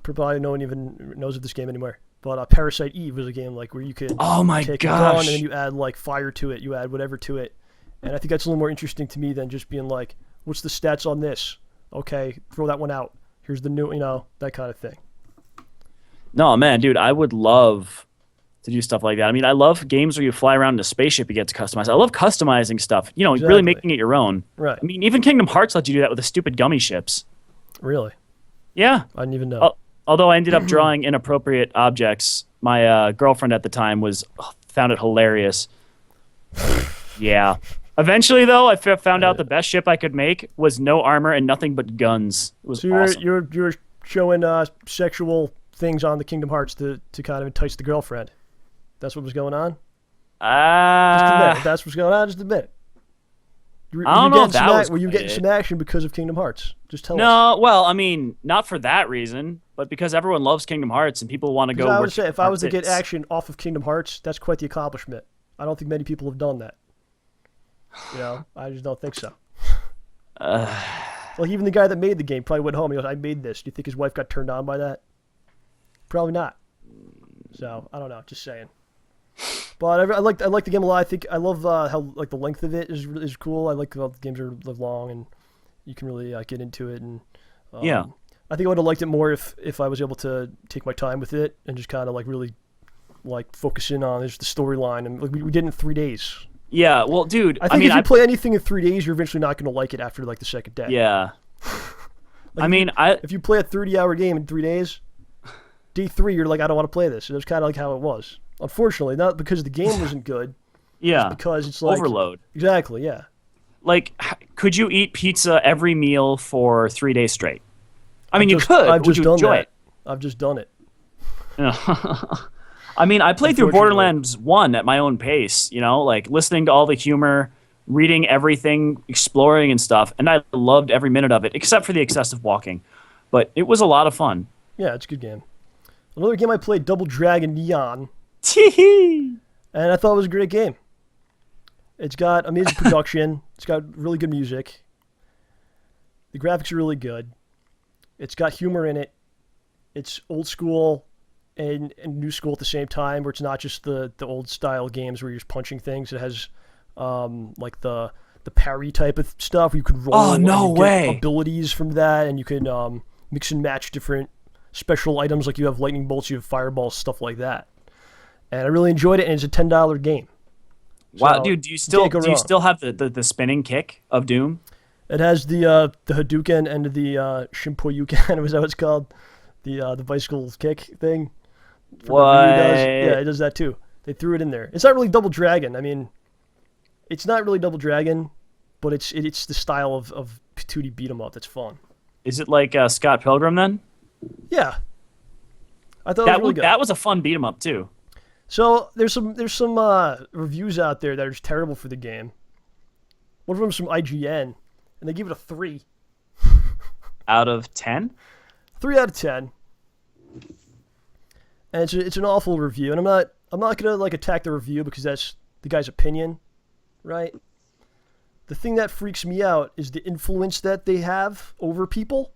probably no one even knows of this game anymore. But Parasite Eve was a game like where you could take a gun and then you add like fire to it, you add whatever to it, and I think that's a little more interesting to me than just being like, what's the stats on this? Okay, throw that one out. Here's the new, that kind of thing. No, man, dude, I would love to do stuff like that. I mean, I love games where you fly around in a spaceship, you get to customize. I love customizing stuff, Exactly. Really making it your own. Right. I mean, even Kingdom Hearts lets you do that with the stupid gummy ships. Really? Yeah. I didn't even know. Although I ended up drawing inappropriate objects, my girlfriend at the time found it hilarious. Yeah. Eventually, though, I found out the best ship I could make was no armor and nothing but guns. It was so awesome. you're showing sexual things on the Kingdom Hearts to kind of entice the girlfriend. That's what was going on? Just admit it. That's what's going on. Just admit it. I don't know if that was were you getting some action because of Kingdom Hearts? Just tell us. No, well, I mean, not for that reason, but because everyone loves Kingdom Hearts and people want to go. I would say if I was to get action off of Kingdom Hearts, that's quite the accomplishment. I don't think many people have done that. I just don't think so. Like even the guy that made the game probably went home. He goes, "I made this." Do you think his wife got turned on by that? Probably not. So I don't know. Just saying. But I like the game a lot. I love how like the length of it is cool. I like how the games are long and you can really get into it. And yeah, I think I would have liked it more if I was able to take my time with it and just kind of like really like focus in on just the storyline. And like we did it in 3 days. Yeah, well, dude, I think if you play anything in 3 days, you're eventually not going to like it after like the second day. Yeah. If you play a 30-hour game in 3 days, day 3 you're like, I don't want to play this. It was kind of like how it was. Unfortunately, not because the game wasn't good. Yeah. Because it's like overload. Exactly. Yeah. Like, could you eat pizza every meal for 3 days straight? I mean, you could. I've just done enjoy that. I've just done it. I mean, I played through Borderlands 1 at my own pace, like listening to all the humor, reading everything, exploring and stuff, and I loved every minute of it, except for the excessive walking. But it was a lot of fun. Yeah, it's a good game. Another game I played, Double Dragon Neon. Tee-hee! And I thought it was a great game. It's got amazing production. It's got really good music. The graphics are really good. It's got humor in it. It's old school and new school at the same time, where it's not just the old style games where you're just punching things. It has like the parry type of stuff where you can roll. Oh, no way. Get abilities from that, and you can mix and match different special items. Like you have lightning bolts, you have fireballs, stuff like that. And I really enjoyed it, and it's a $10 game. Wow, So, dude, do you still have the spinning kick of Doom? It has the Hadouken and the Shimpoyuken, was that what it's called? The bicycle kick thing. from the review does. Yeah, it does that too. They threw it in there. It's not really Double Dragon. I mean, it's not really Double Dragon, but it's the style of 2D beat 'em up that's fun. Is it like Scott Pilgrim then? Yeah. I thought it was really good. That was a fun beat 'em up too. So there's some reviews out there that are just terrible for the game. One of them is from IGN, and they give it a 3. Out of 10? 3 out of 10. And it's an awful review, and I'm not gonna like attack the review because that's the guy's opinion, right? The thing that freaks me out is the influence that they have over people,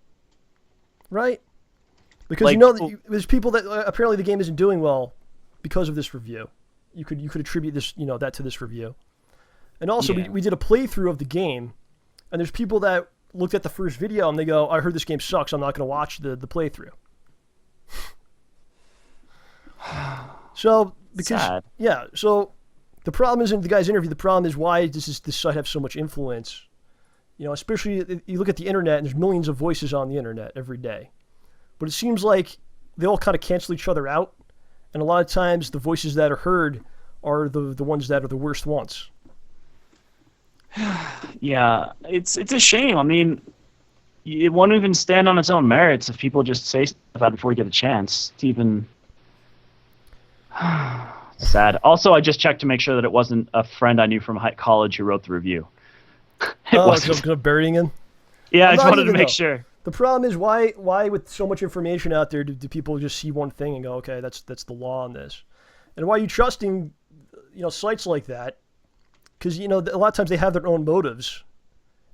right? Because like, there's people that apparently the game isn't doing well because of this review. You could attribute this that to this review, and also we did a playthrough of the game, and there's people that looked at the first video and they go, "I heard this game sucks. I'm not going to watch the playthrough." So because sad. So the problem isn't the guy's interview. The problem is why does this site have so much influence? Especially you look at the internet and there's millions of voices on the internet every day, but it seems like they all kind of cancel each other out, and a lot of times the voices that are heard are the ones that are the worst ones. Yeah, it's a shame. I mean, it won't even stand on its own merits if people just say stuff about it before you get a chance to even. Sad. Also, I just checked to make sure that it wasn't a friend I knew from college who wrote the review. It wasn't. So burying him? Yeah, I just wanted to make sure. The problem is why with so much information out there do people just see one thing and go, okay, that's the law on this, and why are you trusting sites like that? Because a lot of times they have their own motives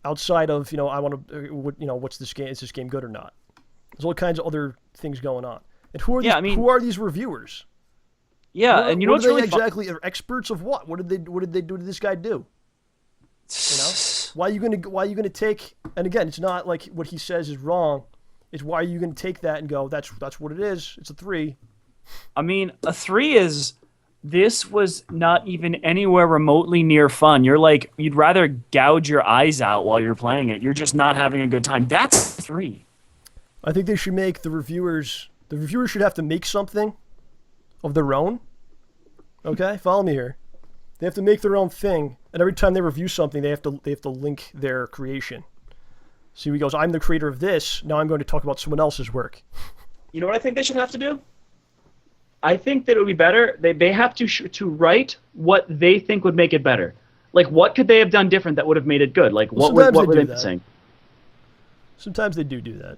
outside of I want to what's this game? Is this game good or not? There's all kinds of other things going on. And who are these reviewers? Yeah, and what's really exactly are experts of what? What did they do to this guy do? Why are you gonna take? And again, it's not like what he says is wrong. It's why are you gonna take that and go? That's what it is. It's a 3. I mean, a 3 is. This was not even anywhere remotely near fun. You'd rather gouge your eyes out while you're playing it. You're just not having a good time. That's 3. I think they should make the reviewers should have to make something of their own. Okay, follow me here. They have to make their own thing, and every time they review something, they have to link their creation. So he goes, "I'm the creator of this. Now I'm going to talk about someone else's work." You know what I think they should have to do? I think that it would be better. They have to write what they think would make it better. Like, what could they have done different that would have made it good? Like, what were they missing? Sometimes they do that.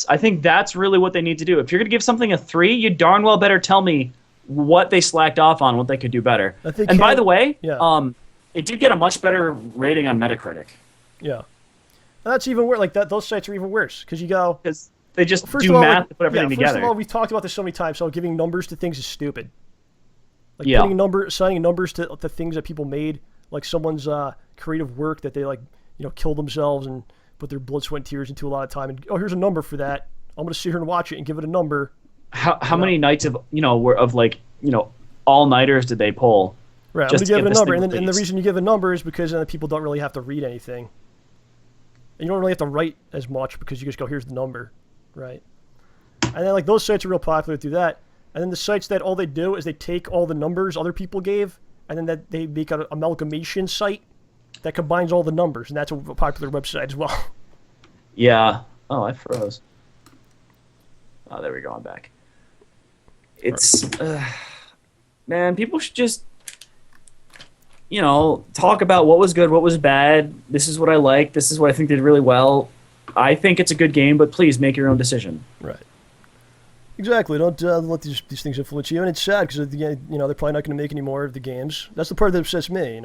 I think that's really what they need to do. If you're going to give something a 3, you darn well better tell me what they slacked off on, what they could do better. And by the way, it did get a much better rating on Metacritic. Yeah. And that's even worse. Like, those sites are even worse, because you go... Because they just do math to put everything together. First of all, we've talked about this so many times, so giving numbers to things is stupid. Like, assigning numbers to things that people made, like someone's creative work that they, kill themselves and put their blood, sweat, and tears into a lot of time, and here's a number for that. I'm going to sit here and watch it and give it a number. How many nights of all-nighters did they pull? Right, I'm going to give it a number, and the reason you give a number is because then people don't really have to read anything. And you don't really have to write as much because you just go, here's the number, right? And then those sites are real popular to do that. And then the sites that all they do is they take all the numbers other people gave, and then they make an amalgamation site that combines all the numbers, and that's a popular website as well. Yeah. Oh, I froze. Oh, there we go. I'm back. It's man, people should just talk about what was good, what was bad. This is what I like. This is what I think did really well. I think it's a good game, but please make your own decision. Right. Exactly. Don't let these things influence you. And it's sad because they're probably not going to make any more of the games. That's the part that upsets me.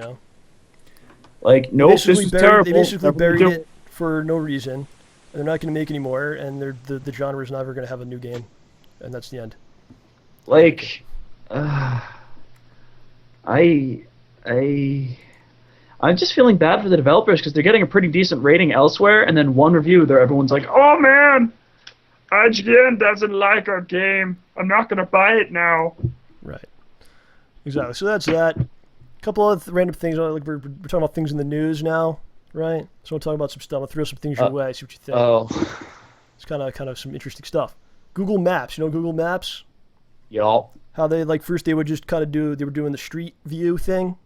Like, nope, this is terrible. They basically buried it for no reason. And they're not going to make any more. And the genre is never going to have a new game. And that's the end. Like, I'm just feeling bad for the developers because they're getting a pretty decent rating elsewhere, and then one review there, everyone's like, "Oh man, IGN doesn't like our game. I'm not gonna buy it now." Right. Exactly. So that's that. A couple of random things. Like we're talking about things in the news now, right? So we'll talk about some stuff. I'll throw some things your way. See what you think. Oh. It's kind of some interesting stuff. Google Maps. You know Google Maps? Y'all. How they like first they would just kind of they were doing the street view thing.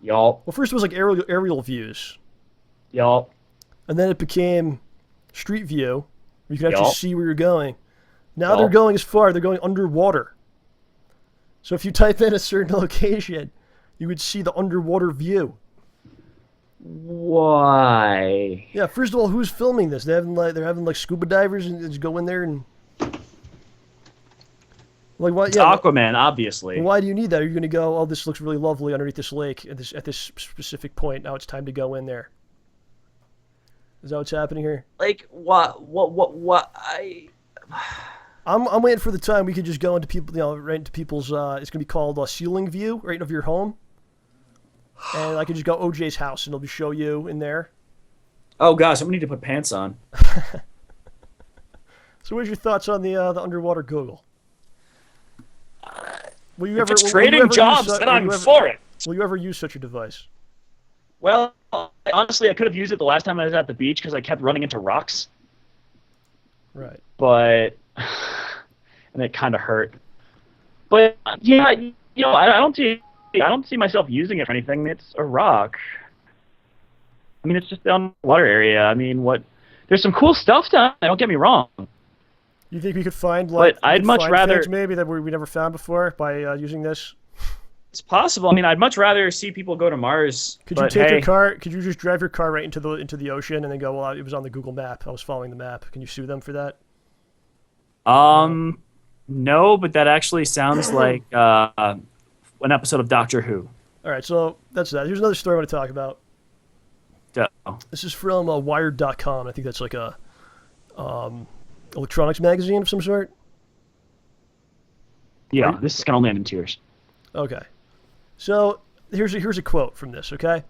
Y'all. Well, first it was like aerial views. Y'all. And then it became street view. You can actually Yup. see where you're going. Now Yup. they're going as far. They're going underwater. So if you type in a certain location, you would see the underwater view. Why? Yeah. First of all, who's filming this? They're having like scuba divers and just go in there and like what? It's Yeah. Aquaman, obviously. Why do you need that? Are you going to go? Oh, this looks really lovely underneath this lake at this specific point. Now it's time to go in there. Is that what's happening here? Like, what? I'm waiting for the time we could just go into people, right into people's. It's gonna be called ceiling view, right of your home, and I can just go OJ's house and it'll be show you in there. Oh gosh, I'm gonna need to put pants on. So, what's your thoughts on the underwater Google? Will you If ever? it's will you trading ever jobs, use, then will I'm you ever- for it. Will you ever use such a device? Well, honestly, I could have used it the last time I was at the beach because I kept running into rocks, Right. but and it kind of hurt. But yeah, I don't see myself using it for anything. It's a rock. I mean, it's just down the water area. I mean, what? There's some cool stuff down there. Don't get me wrong. You think we could find like? But I'd much rather- things maybe that we never found before by using this. It's possible. I mean, I'd much rather see people go to Mars. Could you but take your hey, car? Could you just drive your car right into the ocean and then go? Well, it was on the Google map. I was following the map. Can you sue them for that? No, but that actually sounds like an episode of Doctor Who. All right, so that's that. Here's another story I want to talk about. Oh. This is from Wired.com. I think that's like a electronics magazine of some sort. Yeah, this is gonna land in tears. Okay, so here's a quote from this. Okay, and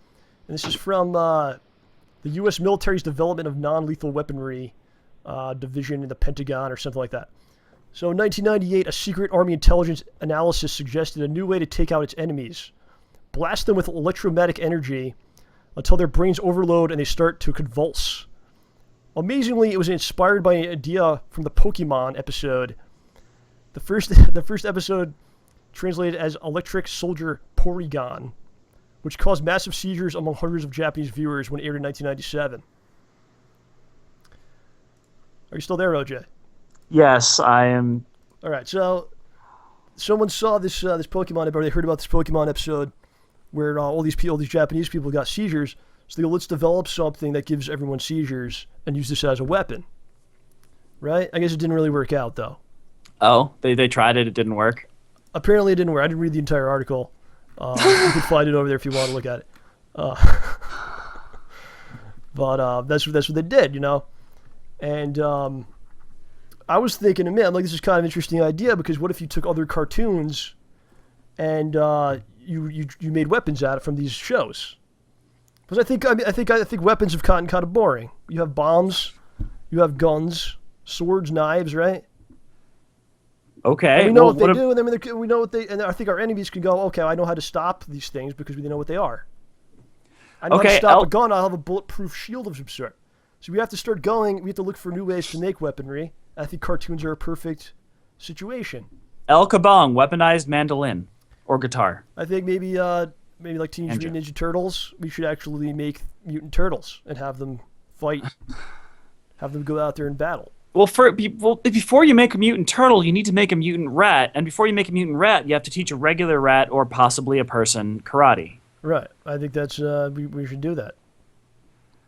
this is from the U.S. military's development of non-lethal weaponry division in the Pentagon or something like that. So in 1998, a secret Army intelligence analysis suggested a new way to take out its enemies: blast them with electromagnetic energy until their brains overload and they start to convulse. Amazingly, it was inspired by an idea from the Pokemon episode. The first episode translated as Electric Soldier Porygon, which caused massive seizures among hundreds of Japanese viewers when it aired in 1997. Are you still there, OJ? Yes, I am. All right, so someone saw this Pokemon, or they heard about this Pokemon episode where all these Japanese people got seizures. So they go, let's develop something that gives everyone seizures and use this as a weapon. Right? I guess it didn't really work out, though. Oh, they tried it. It didn't work. Apparently it didn't work. I didn't read the entire article. You can find it over there if you want to look at it. But that's what they did, you know. And I was thinking, man, like this is kind of an interesting idea because what if you took other cartoons and you made weapons out of it from these shows? Because I think weapons have gotten kind of boring. You have bombs, you have guns, swords, knives, right? Okay. And we know well, what they do, and then we know what they. And I think our enemies can go, okay, I know how to stop these things because we know what they are. I know how to stop a gun. I'll have a bulletproof shield of some sort. So we have to start going. We have to look for new ways to make weaponry. I think cartoons are a perfect situation. El Kabong, weaponized mandolin or guitar. I think maybe like Teenage Mutant Ninja Turtles. We should actually make mutant turtles and have them fight, have them go out there and battle. Well, before you make a mutant turtle, you need to make a mutant rat, and before you make a mutant rat, you have to teach a regular rat or possibly a person karate. Right. I think that's we should do that.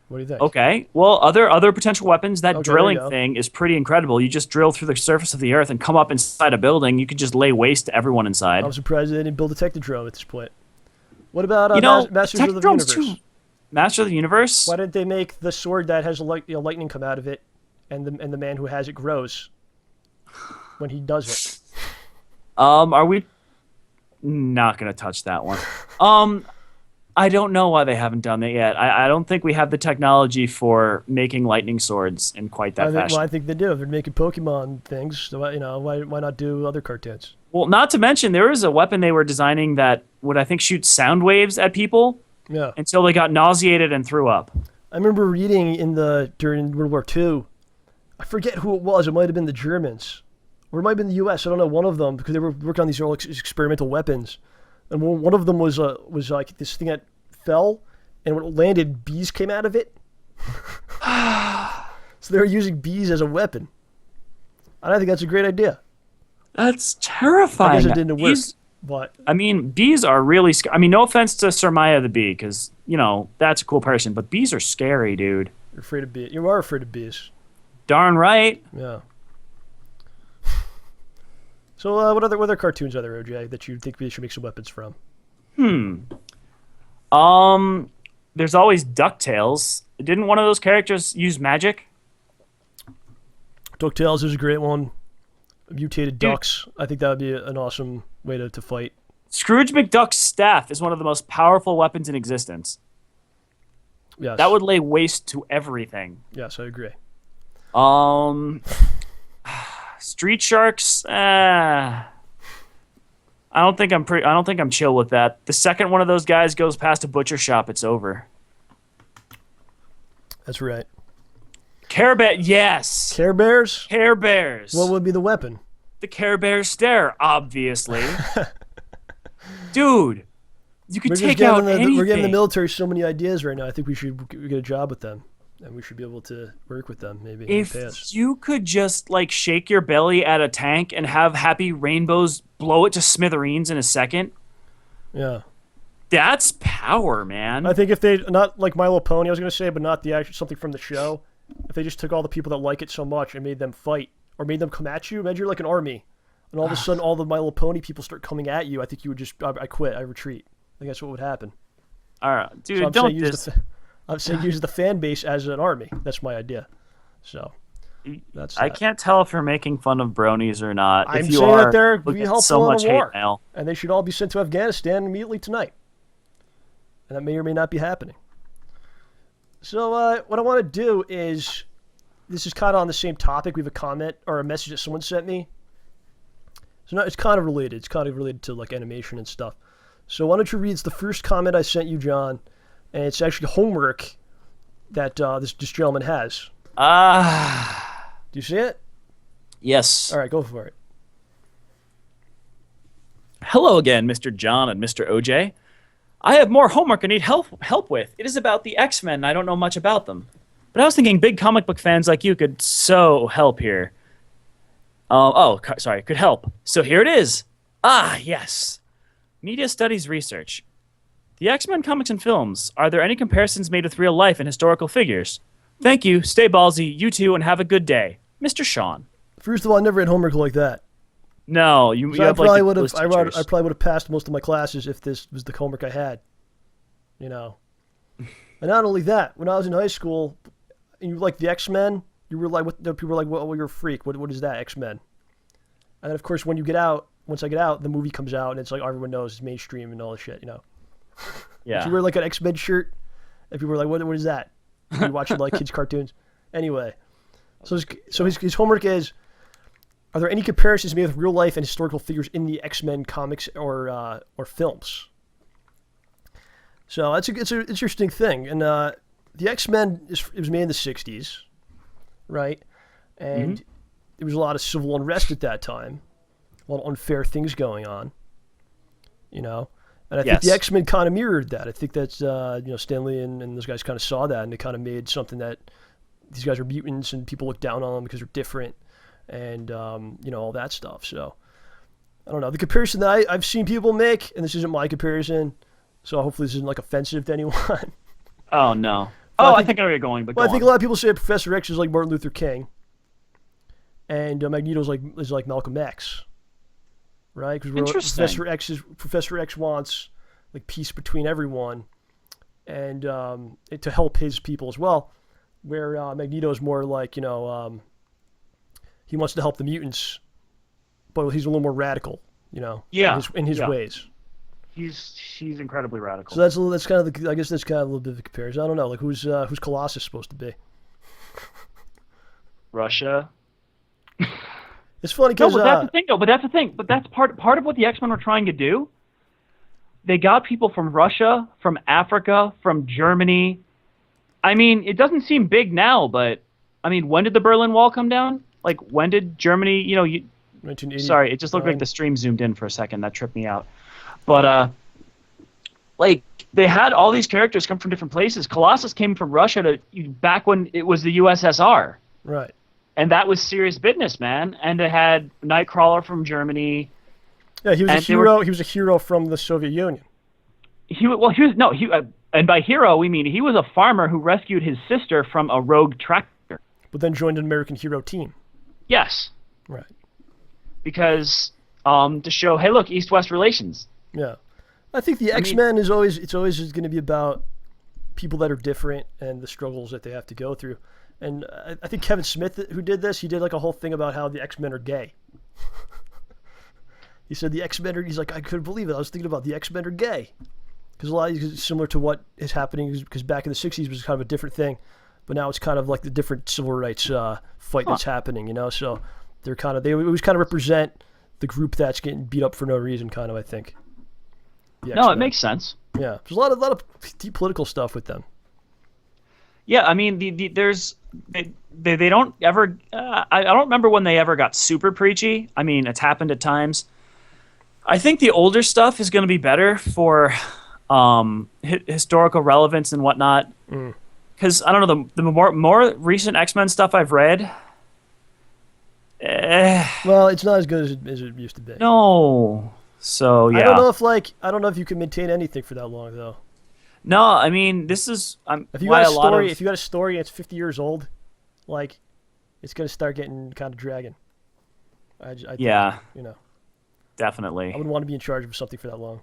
What do you think? Okay. Well, other potential weapons. That Okay, drilling there you go. thing is pretty incredible. You just drill through the surface of the earth and come up inside a building. You could just lay waste to everyone inside. I'm surprised they didn't build a Technodrome at this point. What about Masters of the Technodrome's Universe? Master of the Universe? Why didn't they make the sword that has lightning come out of it, and the man who has it grows when he does it? Are we not going to touch that one? I don't know why they haven't done that yet. I don't think we have the technology for making lightning swords in quite that fashion. Well, I think they do. If they're making Pokemon things, so why not do other cartoons? Well, not to mention, there was a weapon they were designing that would, I think, shoot sound waves at people Yeah. until they got nauseated and threw up. I remember reading during World War II I forget who it was. It might have been the Germans. Or it might have been the U.S. I don't know. One of them, because they were working on these experimental weapons. And one of them was like this thing that fell, and when it landed, bees came out of it. So they were using bees as a weapon. And I think that's a great idea. That's terrifying. I guess it didn't work. But I mean, bees are really I mean, no offense to Sir the bee, because, you know, that's a cool person, but bees are scary, dude. you're afraid of bees. You are afraid of bees. Darn right. Yeah. So what other cartoons are there, OJ, that you think we should make some weapons from? There's always DuckTales. Didn't one of those characters use magic? DuckTales is a great one. Mutated ducks. I think that would be an awesome way to fight. Scrooge McDuck's staff is one of the most powerful weapons in existence. Yes. That would lay waste to everything. Yes, I agree. Street Sharks. I don't think I'm chill with that. The second one of those guys goes past a butcher shop, it's over. That's right. Care Bear, yes. Care Bears? Care Bears. What would be the weapon? The Care Bear stare, obviously. Dude, you could take out anything. We're giving the military so many ideas right now. I think we should get a job with them. And we should be able to work with them, maybe. If you could just, like, shake your belly at a tank and have happy rainbows blow it to smithereens in a second. Yeah. That's power, man. I think if they, not like My Little Pony, I was going to say, but not the actual, something from the show. If they just took all the people that like it so much and made them fight, or made them come at you, imagine you're like an army, and all of a sudden all the My Little Pony people start coming at you, I think you would just, I quit, I retreat. I think that's what would happen. All right, dude, so I'm don't saying use the fan base as an army. That's my idea. So, that's I that. can't tell if you're making fun of bronies or not. I'm if you saying are, that they're we'll be get helpful so much in a war, hate mail. and they should all be sent to Afghanistan immediately tonight. And that may or may not be happening. So what I want to do is, this is kind of on the same topic. We have a comment or a message that someone sent me. So no, it's kind of related. It's kind of related to like animation and stuff. So why don't you read the first comment I sent you, John? And it's actually homework that this gentleman has. Do you see it? Yes. All right, go for it. Hello again, Mr. John and Mr. OJ. I have more homework I need help with. It is about the X-Men, and I don't know much about them. But I was thinking big comic book fans like you could so help here. Could help. So here it is. Yes. Media Studies Research. The X-Men comics and films. Are there any comparisons made with real life and historical figures? Thank you. Stay ballsy. You too, and have a good day. Mr. Sean. First of all, I never had homework like that. No, you So have I probably like would have. I probably would have passed most of my classes if this was the homework I had. You know. And not only that, when I was in high school, and you like the X-Men, you were like, people were like, "Well, you're a freak. What is that, X-Men?" And then of course, once I get out, the movie comes out, and it's like everyone knows it's mainstream and all this shit. You know. Yeah. If you wear like an X-Men shirt, and people were like, "What is that?" And you're watching like kids' cartoons. Anyway, so his homework is: are there any comparisons made with real life and historical figures in the X-Men comics or films? So it's an interesting thing, and the X-Men it was made in the '60s, right? And there was a lot of civil unrest at that time, a lot of unfair things going on, you know. And I think the X-Men kind of mirrored that. I think that's Stan Lee and those guys kind of saw that, and they kind of made something that these guys are mutants and people look down on them because they're different, and all that stuff. So I don't know, the comparison that I've seen people make, and this isn't my comparison, so hopefully this isn't like offensive to anyone. Oh no. I think I know where you're going, but I think a lot of people say Professor X is like Martin Luther King, and Magneto is like Malcolm X. Right, because Professor X wants like peace between everyone, and to help his people as well. Where Magneto is more like he wants to help the mutants, but he's a little more radical, in his ways. He's incredibly radical. So that's kind of I guess that's kind of a little bit of a comparison. I don't know, like who's Colossus supposed to be? Russia. It's funny because that's the thing, though. But that's the thing. But that's part of what the X-Men were trying to do. They got people from Russia, from Africa, from Germany. I mean, it doesn't seem big now, but I mean, when did the Berlin Wall come down? Like, when did Germany, 1980. sorry, it just looked like the stream zoomed in for a second. That tripped me out. But, like, they had all these characters come from different places. Colossus came from Russia back when it was the USSR. Right. And that was serious business, man. And it had Nightcrawler from Germany. Yeah, he was a hero. He was a hero from the Soviet Union. And by hero we mean he was a farmer who rescued his sister from a rogue tractor. But then joined an American hero team. Yes. Right. Because to show, hey, look, East-West relations. Yeah. I think the X-Men is always going to be about people that are different and the struggles that they have to go through. And I think Kevin Smith, who did this, he did like a whole thing about how the X-Men are gay. He said the X-Men are, he's like, I couldn't believe it. I was thinking about the X-Men are gay. Because a lot of similar to what is happening, because back in the 60s was kind of a different thing. But now it's kind of like the different civil rights fight that's happening, So they always kind of represent the group that's getting beat up for no reason, kind of, I think. No, it makes sense. Yeah, there's a lot of deep political stuff with them. Yeah, I mean, they don't ever. I don't remember when they ever got super preachy. I mean, it's happened at times. I think the older stuff is going to be better for historical relevance and whatnot. Because I don't know, the more recent X-Men stuff I've read. Well, it's not as good as it used to be. No. So yeah. I don't know if you can maintain anything for that long though. No, I mean this is. If you got a story, if you got a story and it's 50 years old, like, it's gonna start getting kind of dragging. I think, yeah. Definitely. I wouldn't want to be in charge of something for that long.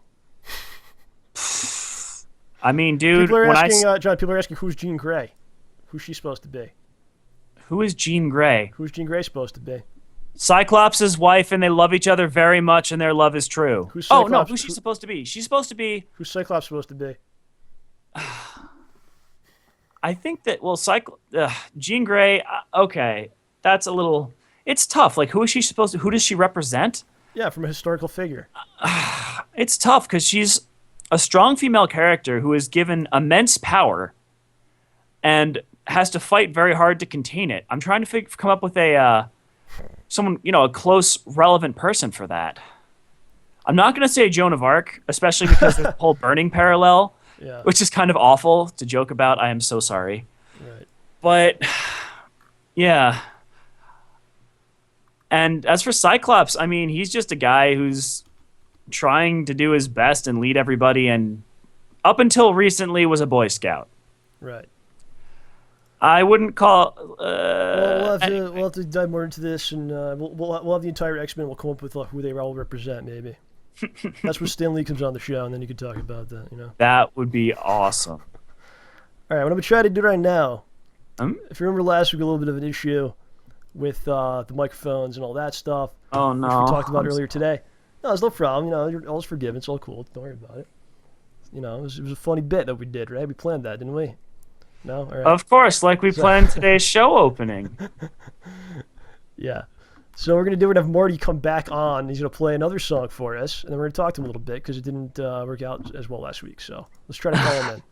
I mean, dude. People are asking, John. People are asking, who's Jean Grey? Who's she supposed to be? Who is Jean Grey? Who's Jean Grey supposed to be? Cyclops' wife, and they love each other very much, and their love is true. Who's she supposed to be? She's supposed to be... Who's Cyclops supposed to be? I think that, Jean Grey, okay, that's a little... It's tough. Like, who is she supposed to... Who does she represent? Yeah, from a historical figure. It's tough, because she's a strong female character who is given immense power and has to fight very hard to contain it. I'm trying to come up with someone, a close, relevant person for that. I'm not going to say Joan of Arc, especially because there's the whole burning parallel, which is kind of awful to joke about. I am so sorry. Right. But, yeah. And as for Cyclops, I mean, he's just a guy who's trying to do his best and lead everybody, and up until recently was a Boy Scout. Right. I wouldn't call. We'll have to dive more into this, and we'll have the entire X-Men. We'll come up with who they all represent, maybe. That's when Stan Lee comes on the show, and then you can talk about that. That would be awesome. All right, what I'm gonna try to do right now. If you remember last week, a little bit of an issue with the microphones and all that stuff. Oh no! Which we talked about earlier today. No, there's no problem. You're always forgiven. It's all cool. Don't worry about it. It was a funny bit that we did, right? We planned that, didn't we? No? All right. Of course, like we planned today's show opening. Yeah. So we're going to have Marty come back on. He's going to play another song for us, and then we're going to talk to him a little bit because it didn't work out as well last week. So let's try to call him in.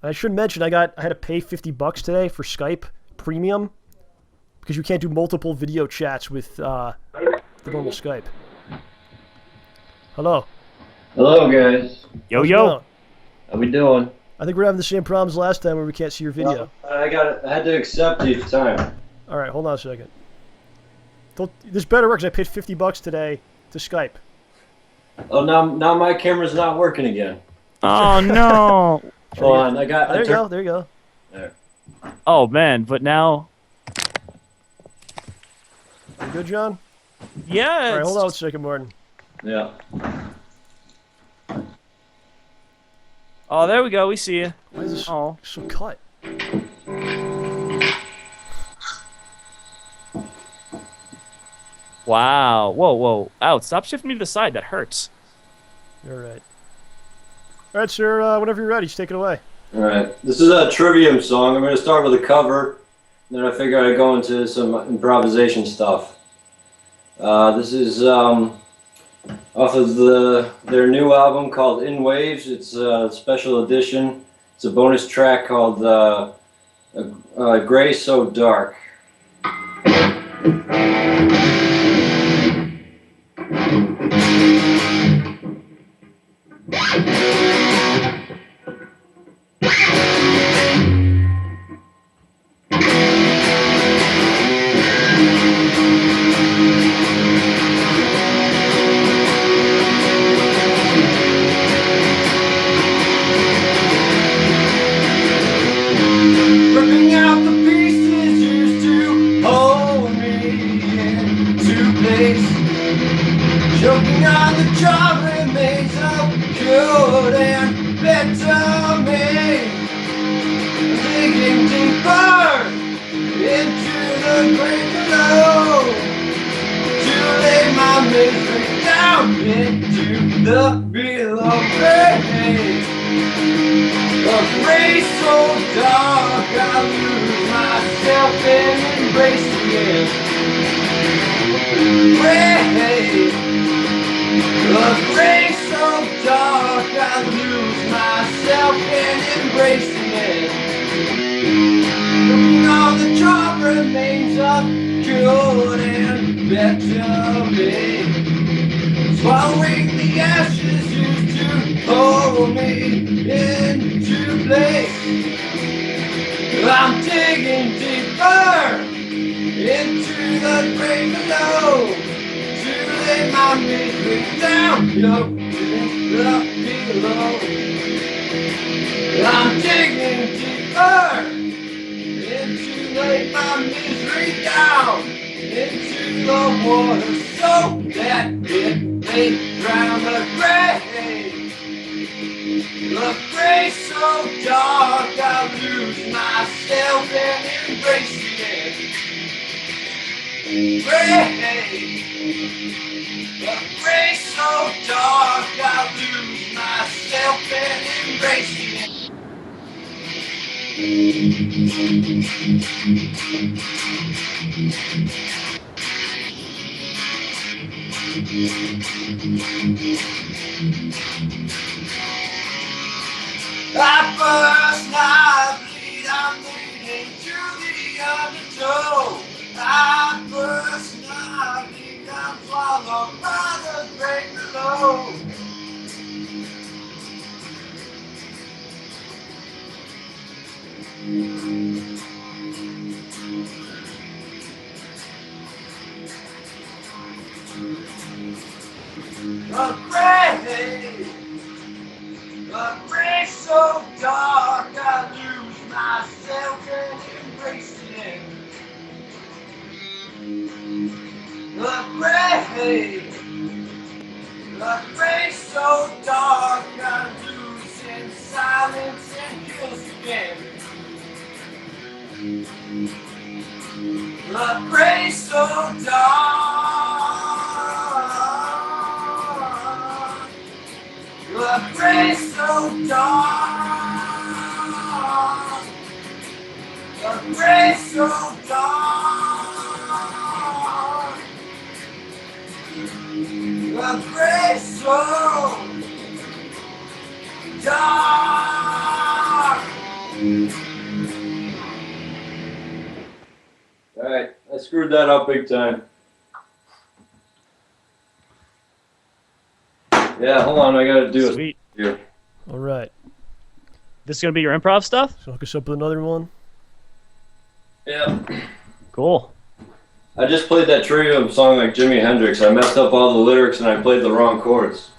I should mention I had to pay $50 today for Skype Premium because you can't do multiple video chats with the normal Skype. Hello. Hello, guys. Yo. How we doing? I think we're having the same problems last time where we can't see your video. I had to accept each time. All right, hold on a second. This better work because I paid $50 today to Skype. Oh, now my camera's not working again. Oh no! Hold on, I got. There you go. There. Oh man, but now. You good, John? Yeah. All right, hold on a second, Martin. Yeah. Oh, there we go. We see you. Why is this so cut? Wow. Whoa. Ow, stop shifting me to the side. That hurts. You're right. All right, sir. Whenever you're ready, just take it away. All right. This is a Trivium song. I'm going to start with a cover. Then I figure I'd go into some improvisation stuff. This is off of their new album called In Waves. It's a special edition. It's a bonus track called Gray so dark. Ripping out the pieces used to hold me into place. Choking on the job remains of good and better me. Digging deeper into the grave below to lay my misery down into the below grave. A gray so dark I lose myself and embrace again. Gray, a gray so dark I lose myself and embrace again. Looking on the job remains of good and better me. Swallowing the ashes used to hold me into place. I'm digging deeper into the grave below to lay my misery down below. I'm digging deeper into lay my misery down into the water so that it may drown the grave. The gray so dark I lose myself and embrace it. Gray, the gray so dark I lose myself and embrace it. I burst, I bleed, I'm bleeding to the undertow. I burst, I bleed, I'm swallowed by the grave below. The grave so dark I lose myself and embrace it. The grave so dark I lose in silence and kills again. The grave so dark. The grave so dark. The grave so dark. The grave so dark. Alright, I screwed that up big time. Yeah, hold on, I gotta do Sweet. it here. All right. This is gonna be your improv stuff? So hook us up with another one. Yeah. Cool. I just played that Trivium song like Jimi Hendrix. I messed up all the lyrics and I played the wrong chords.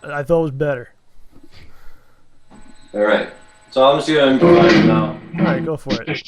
I thought it was better. Alright. So I'm just gonna improvise now. All right, go for it.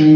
How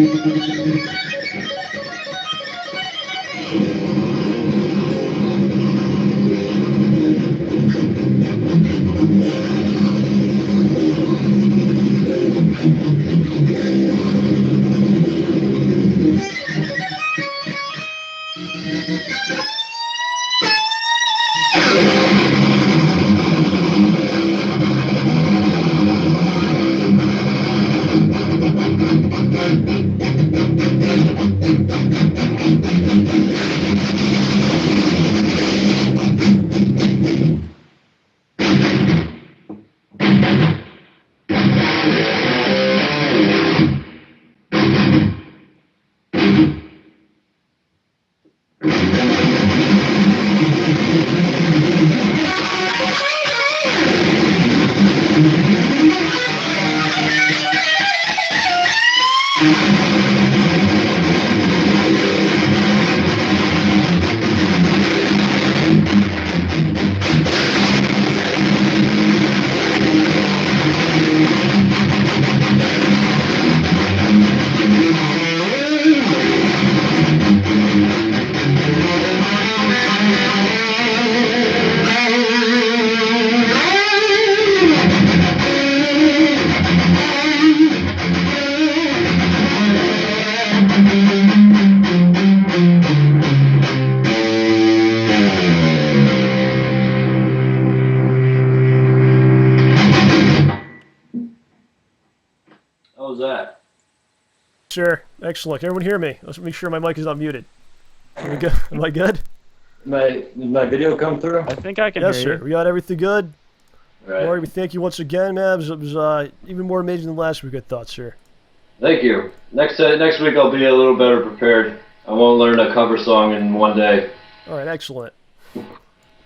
was that? Sure. Excellent. Can everyone hear me? Let's make sure my mic is not muted. Are we good? Am I good? Did my video come through? I think I can Yes, hear sir. you. We got everything good. Right. Marty, we thank you once again, man. It was even more amazing than last week, I thought, sir. Thank you. Next week I'll be a little better prepared. I won't learn a cover song in one day. All right, excellent.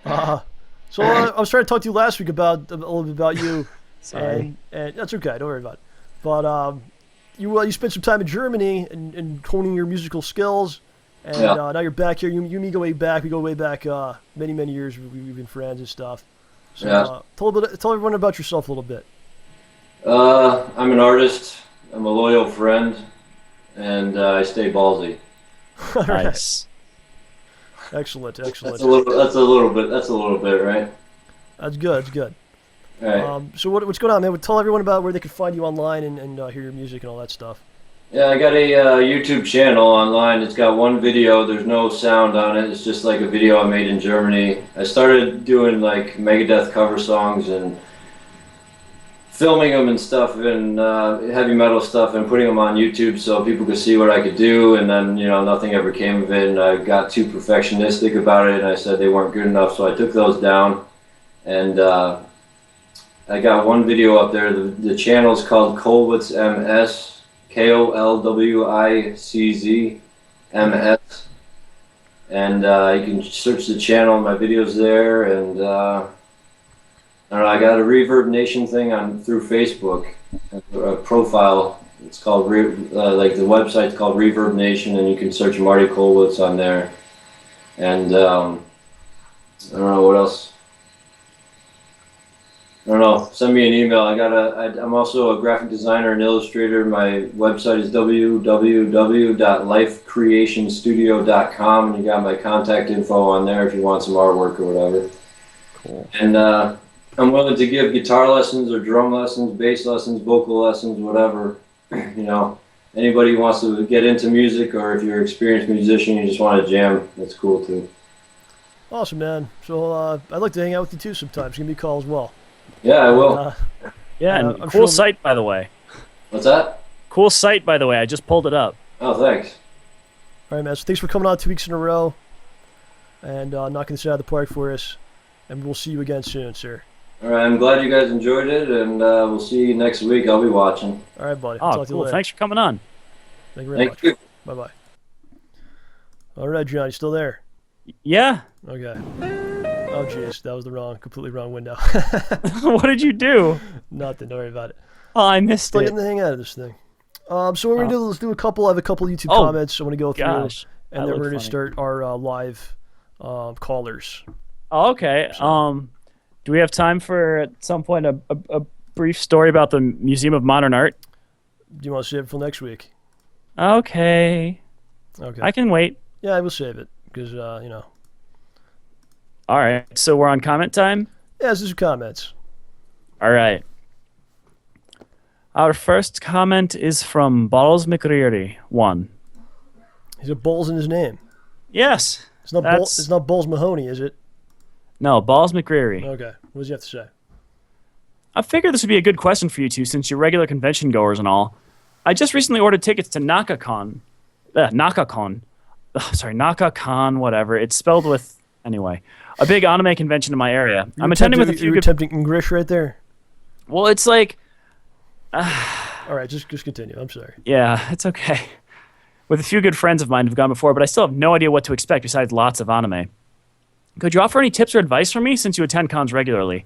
So I was trying to talk to you last week about a little bit about you. Sorry. And that's okay. Don't worry about it. But you spent some time in Germany and honing your musical skills, and Yeah. Now you're back here. You and me go way back. We go way back many years. We've been friends and stuff. So Yeah. tell everyone about yourself a little bit. I'm an artist. I'm a loyal friend, and I stay ballsy. All right. Nice. Excellent. That's a little bit, right? That's good. That's good. All right. So what's going on, man? Tell everyone about where they can find you online and hear your music and all that stuff. Yeah, I got a YouTube channel online. It's got one video. There's no sound on it. It's just like a video I made in Germany. I started doing like Megadeth cover songs and filming them and stuff and heavy metal stuff and putting them on YouTube so people could see what I could do. And then, nothing ever came of it. And I got too perfectionistic about it and I said they weren't good enough. So I took those down. And I got one video up there. The channel's called Kolwitz MS, KOLWICZ MS, and you can search the channel. My videos there, and I don't know. I got a Reverb Nation thing through Facebook, a profile. It's called like the website's called Reverb Nation, and you can search Marty Kolwitz on there. And I don't know what else. I don't know. Send me an email. I'm also a graphic designer and illustrator. My website is www.lifecreationstudio.com, and you got my contact info on there if you want some artwork or whatever. Cool. And I'm willing to give guitar lessons or drum lessons, bass lessons, vocal lessons, whatever. Anybody who wants to get into music, or if you're an experienced musician, you just want to jam, that's cool too. Awesome, man. So I'd like to hang out with you too sometimes. Give me a call as well. Yeah, I will. Yeah, and I'm cool sure- site, by the way. What's that? Cool site, by the way. I just pulled it up. Oh, thanks. All right, man. So thanks for coming on 2 weeks in a row and knocking this out of the park for us. And we'll see you again soon, sir. All right, I'm glad you guys enjoyed it, and we'll see you next week. I'll be watching. All right, buddy. Oh, Talk to you cool. later. Thanks for coming on. Thank you very Thank much. you. Bye-bye. All right, John. You still there? Yeah. Okay. Oh, jeez. That was completely wrong window. What did you do? Nothing. Don't worry about it. Oh, I missed Still it. getting the hang out of this thing. So what we're going to do, let's do a couple. I have a couple YouTube Oh, comments I want to go through. Gosh. And that then we're looked going to funny. start our live callers. Oh, okay. Do we have time for at some point a brief story about the Museum of Modern Art? Do you want to save it for next week? Okay. Okay. I can wait. Yeah, I will save it because you know. All right. So we're on comment time? Yeah, this is comments. All right. Our first comment is from Balls McReary 1. He's got balls in his name. Yes. It's not that's- It's not Balls Mahoney, is it? No, Balls McReary. Okay. What does he have to say? I figured this would be a good question for you two since you're regular convention goers and all. I just recently ordered tickets to NakaCon. NakaCon, whatever. It's spelled with... Anyway. A big anime convention in my area. I'm attending with a few You're good... attempting English right there? Well, it's like... All right, just continue. I'm sorry. Yeah, it's okay. With a few good friends of mine who've gone before, but I still have no idea what to expect besides lots of anime. Could you offer any tips or advice for me since you attend cons regularly?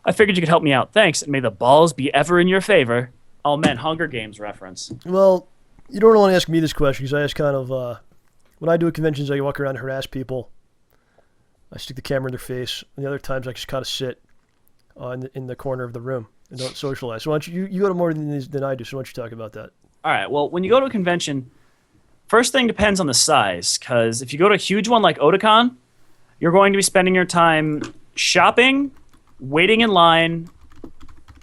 I figured you could help me out. Thanks, and may the balls be ever in your favor. Oh, man, Hunger Games reference. Well, you don't want to ask me this question because I just kind of... when I do at conventions, I walk around and harass people. I stick the camera in their face. And the other times, I just kind of sit in the corner of the room and don't socialize. So why don't you go to more than I do, so why don't you talk about that? All right, well, when you go to a convention, first thing depends on the size, because if you go to a huge one like Otakon, you're going to be spending your time shopping, waiting in line,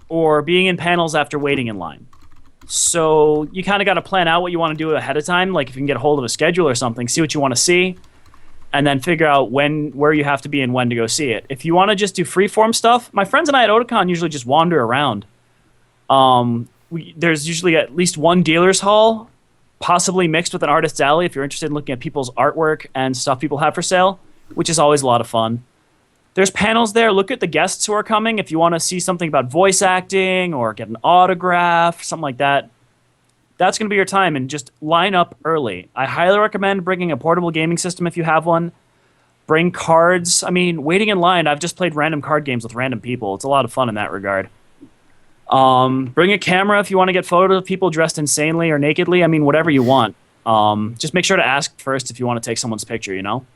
or being in panels after waiting in line. So you kind of got to plan out what you want to do ahead of time, like if you can get a hold of a schedule or something, see what you want to see, and then figure out where you have to be and when to go see it. If you want to just do freeform stuff, my friends and I at Otakon usually just wander around. There's usually at least one dealer's hall, possibly mixed with an artist's alley if you're interested in looking at people's artwork and stuff people have for sale, which is always a lot of fun. There's panels there. Look at the guests who are coming if you want to see something about voice acting or get an autograph, something like that. That's going to be your time, and just line up early. I highly recommend bringing a portable gaming system if you have one. Bring cards. I mean, waiting in line, I've just played random card games with random people. It's a lot of fun in that regard. Bring a camera if you want to get photos of people dressed insanely or nakedly. I mean, whatever you want. Just make sure to ask first if you want to take someone's picture, you know?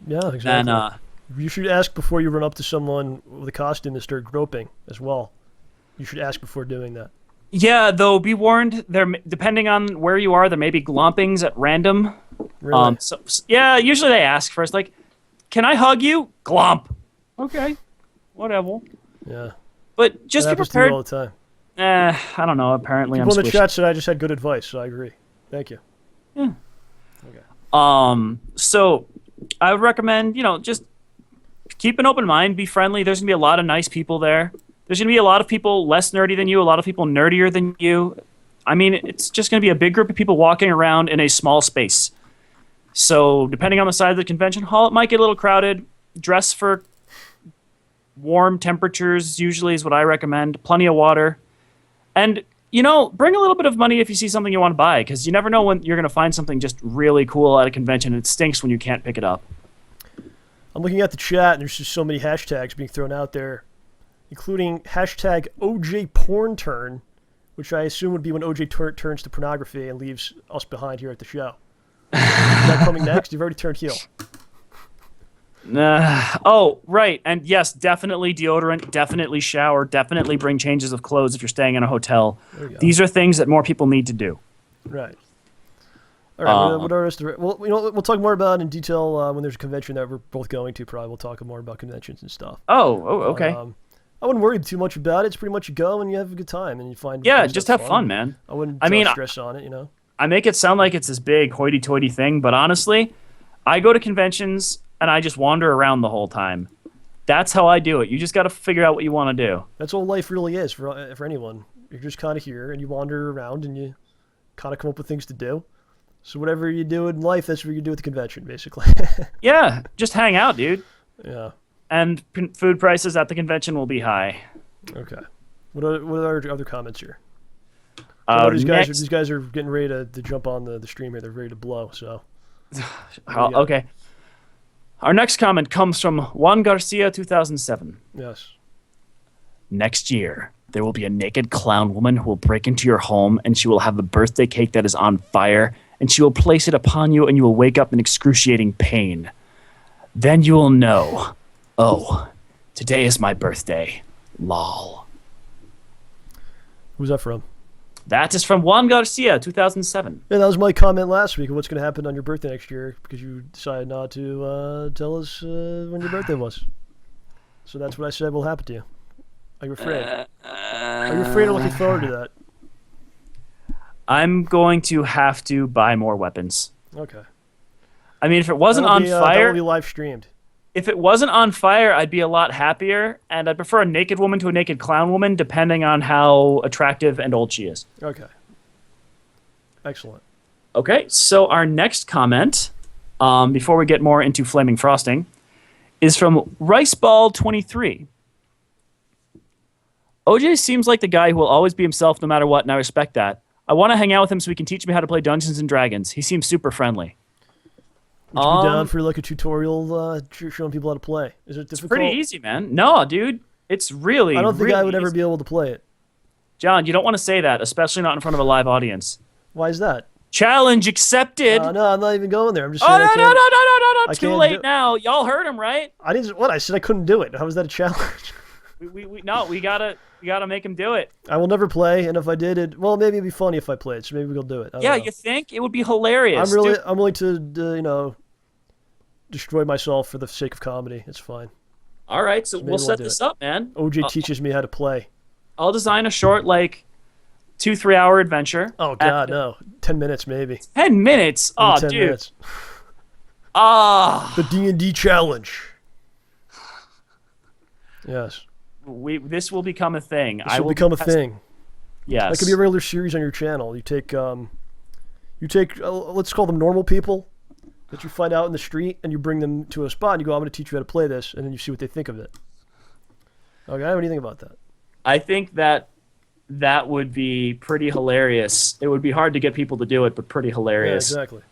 Yeah, exactly. And, you should ask before you run up to someone with a costume and start groping as well. You should ask before doing that. yeah, though, be warned, depending on where you are, there may be glompings at random. Really? Yeah, usually they ask first, like, can I hug you? Glomp. Okay, whatever. Yeah. But just That be happens to me prepared. all the time. I don't know. Apparently, People I'm in the squishy. chat said I just had good advice, so I agree. Thank you. So I would recommend, just keep an open mind, be friendly. There's gonna be a lot of nice people there. There's gonna be a lot of people less nerdy than you, a lot of people nerdier than you. I mean, it's just gonna be a big group of people walking around in a small space. So depending on the size of the convention hall, it might get a little crowded. Dress for warm temperatures usually is what I recommend. Plenty of water. And, bring a little bit of money if you see something you want to buy, because you never know when you're going to find something just really cool at a convention. It stinks when you can't pick it up. I'm looking at the chat, and there's just so many hashtags being thrown out there, including hashtag OJPornTurn, which I assume would be when OJ turns to pornography and leaves us behind here at the show. Is that coming next? You've already turned heel. Oh, right. And yes, definitely deodorant, definitely shower, definitely bring changes of clothes if you're staying in a hotel. There you go. These are things that more people need to do. Right. All right. What are us? Well, we'll talk more about it in detail when there's a convention that we're both going to. Probably we'll talk more about conventions and stuff. Oh, okay. I wouldn't worry too much about it. It's pretty much you go and you have a good time and you find. Yeah, things just that's have fun, man. I wouldn't. Stress on it. I make it sound like it's this big hoity-toity thing, but honestly, I go to conventions and I just wander around the whole time. That's how I do it. You just got to figure out what you want to do. That's all life really is for anyone. You're just kind of here and you wander around and you kind of come up with things to do. So whatever you do in life, that's what you do at the convention, basically. Yeah, just hang out, dude. Yeah. And food prices at the convention will be high. Okay. What are other comments here? These guys are getting ready to jump on the stream here. They're ready to blow. So. Okay. Our next comment comes from Juan Garcia, 2007. Yes. Next year, there will be a naked clown woman who will break into your home, and she will have a birthday cake that is on fire, and she will place it upon you, and you will wake up in excruciating pain. Then you will know, oh, today is my birthday. Lol. Who's that from? That is from Juan Garcia, 2007. Yeah, that was my comment last week of what's going to happen on your birthday next year because you decided not to tell us when your birthday was. So that's what I said will happen to you. Are you afraid? Are you afraid or looking forward to that? I'm going to have to buy more weapons. Okay. I mean, if it wasn't on that fire, will be live streamed. if it wasn't on fire, I'd be a lot happier, and I'd prefer a naked woman to a naked clown woman, depending on how attractive and old she is. Okay. Excellent. Okay, so our next comment, before we get more into flaming frosting, is from Riceball23. OJ seems like the guy who will always be himself no matter what, and I respect that. I want to hang out with him so he can teach me how to play Dungeons & Dragons. He seems super friendly. Would you be down for like a tutorial showing people how to play? Is it difficult? It's pretty easy, man. No, dude. It's really, I don't think really I would ever easy. be able to play it. John, you don't want to say that, especially not in front of a live audience. Why is that? Challenge accepted. No, I'm not even going there. I'm just Oh, saying no, I no, can't. no. I Too can't late now. Y'all heard him, right? I didn't. What? I said I couldn't do it. How was that a challenge? We gotta make him do it. I will never play, and if I did, maybe it'd be funny if I played. So maybe we'll do it. I don't know. You think it would be hilarious? I'm willing to, destroy myself for the sake of comedy. It's fine. All right, so maybe we'll set do this it. up, man. OJ teaches me how to play. I'll design a short, 2-3 hour adventure. Oh God, no! 10 minutes maybe. 10 minutes. Maybe Oh, 10 dude. minutes. The D&D challenge. Yes. This will become a thing. This will become a thing. Yes. That could be a regular series on your channel. You take let's call them normal people that you find out in the street, and you bring them to a spot, and you go, I'm going to teach you how to play this, and then you see what they think of it. Okay, what do you think about that? I think that would be pretty hilarious. It would be hard to get people to do it, but pretty hilarious. Yeah, exactly.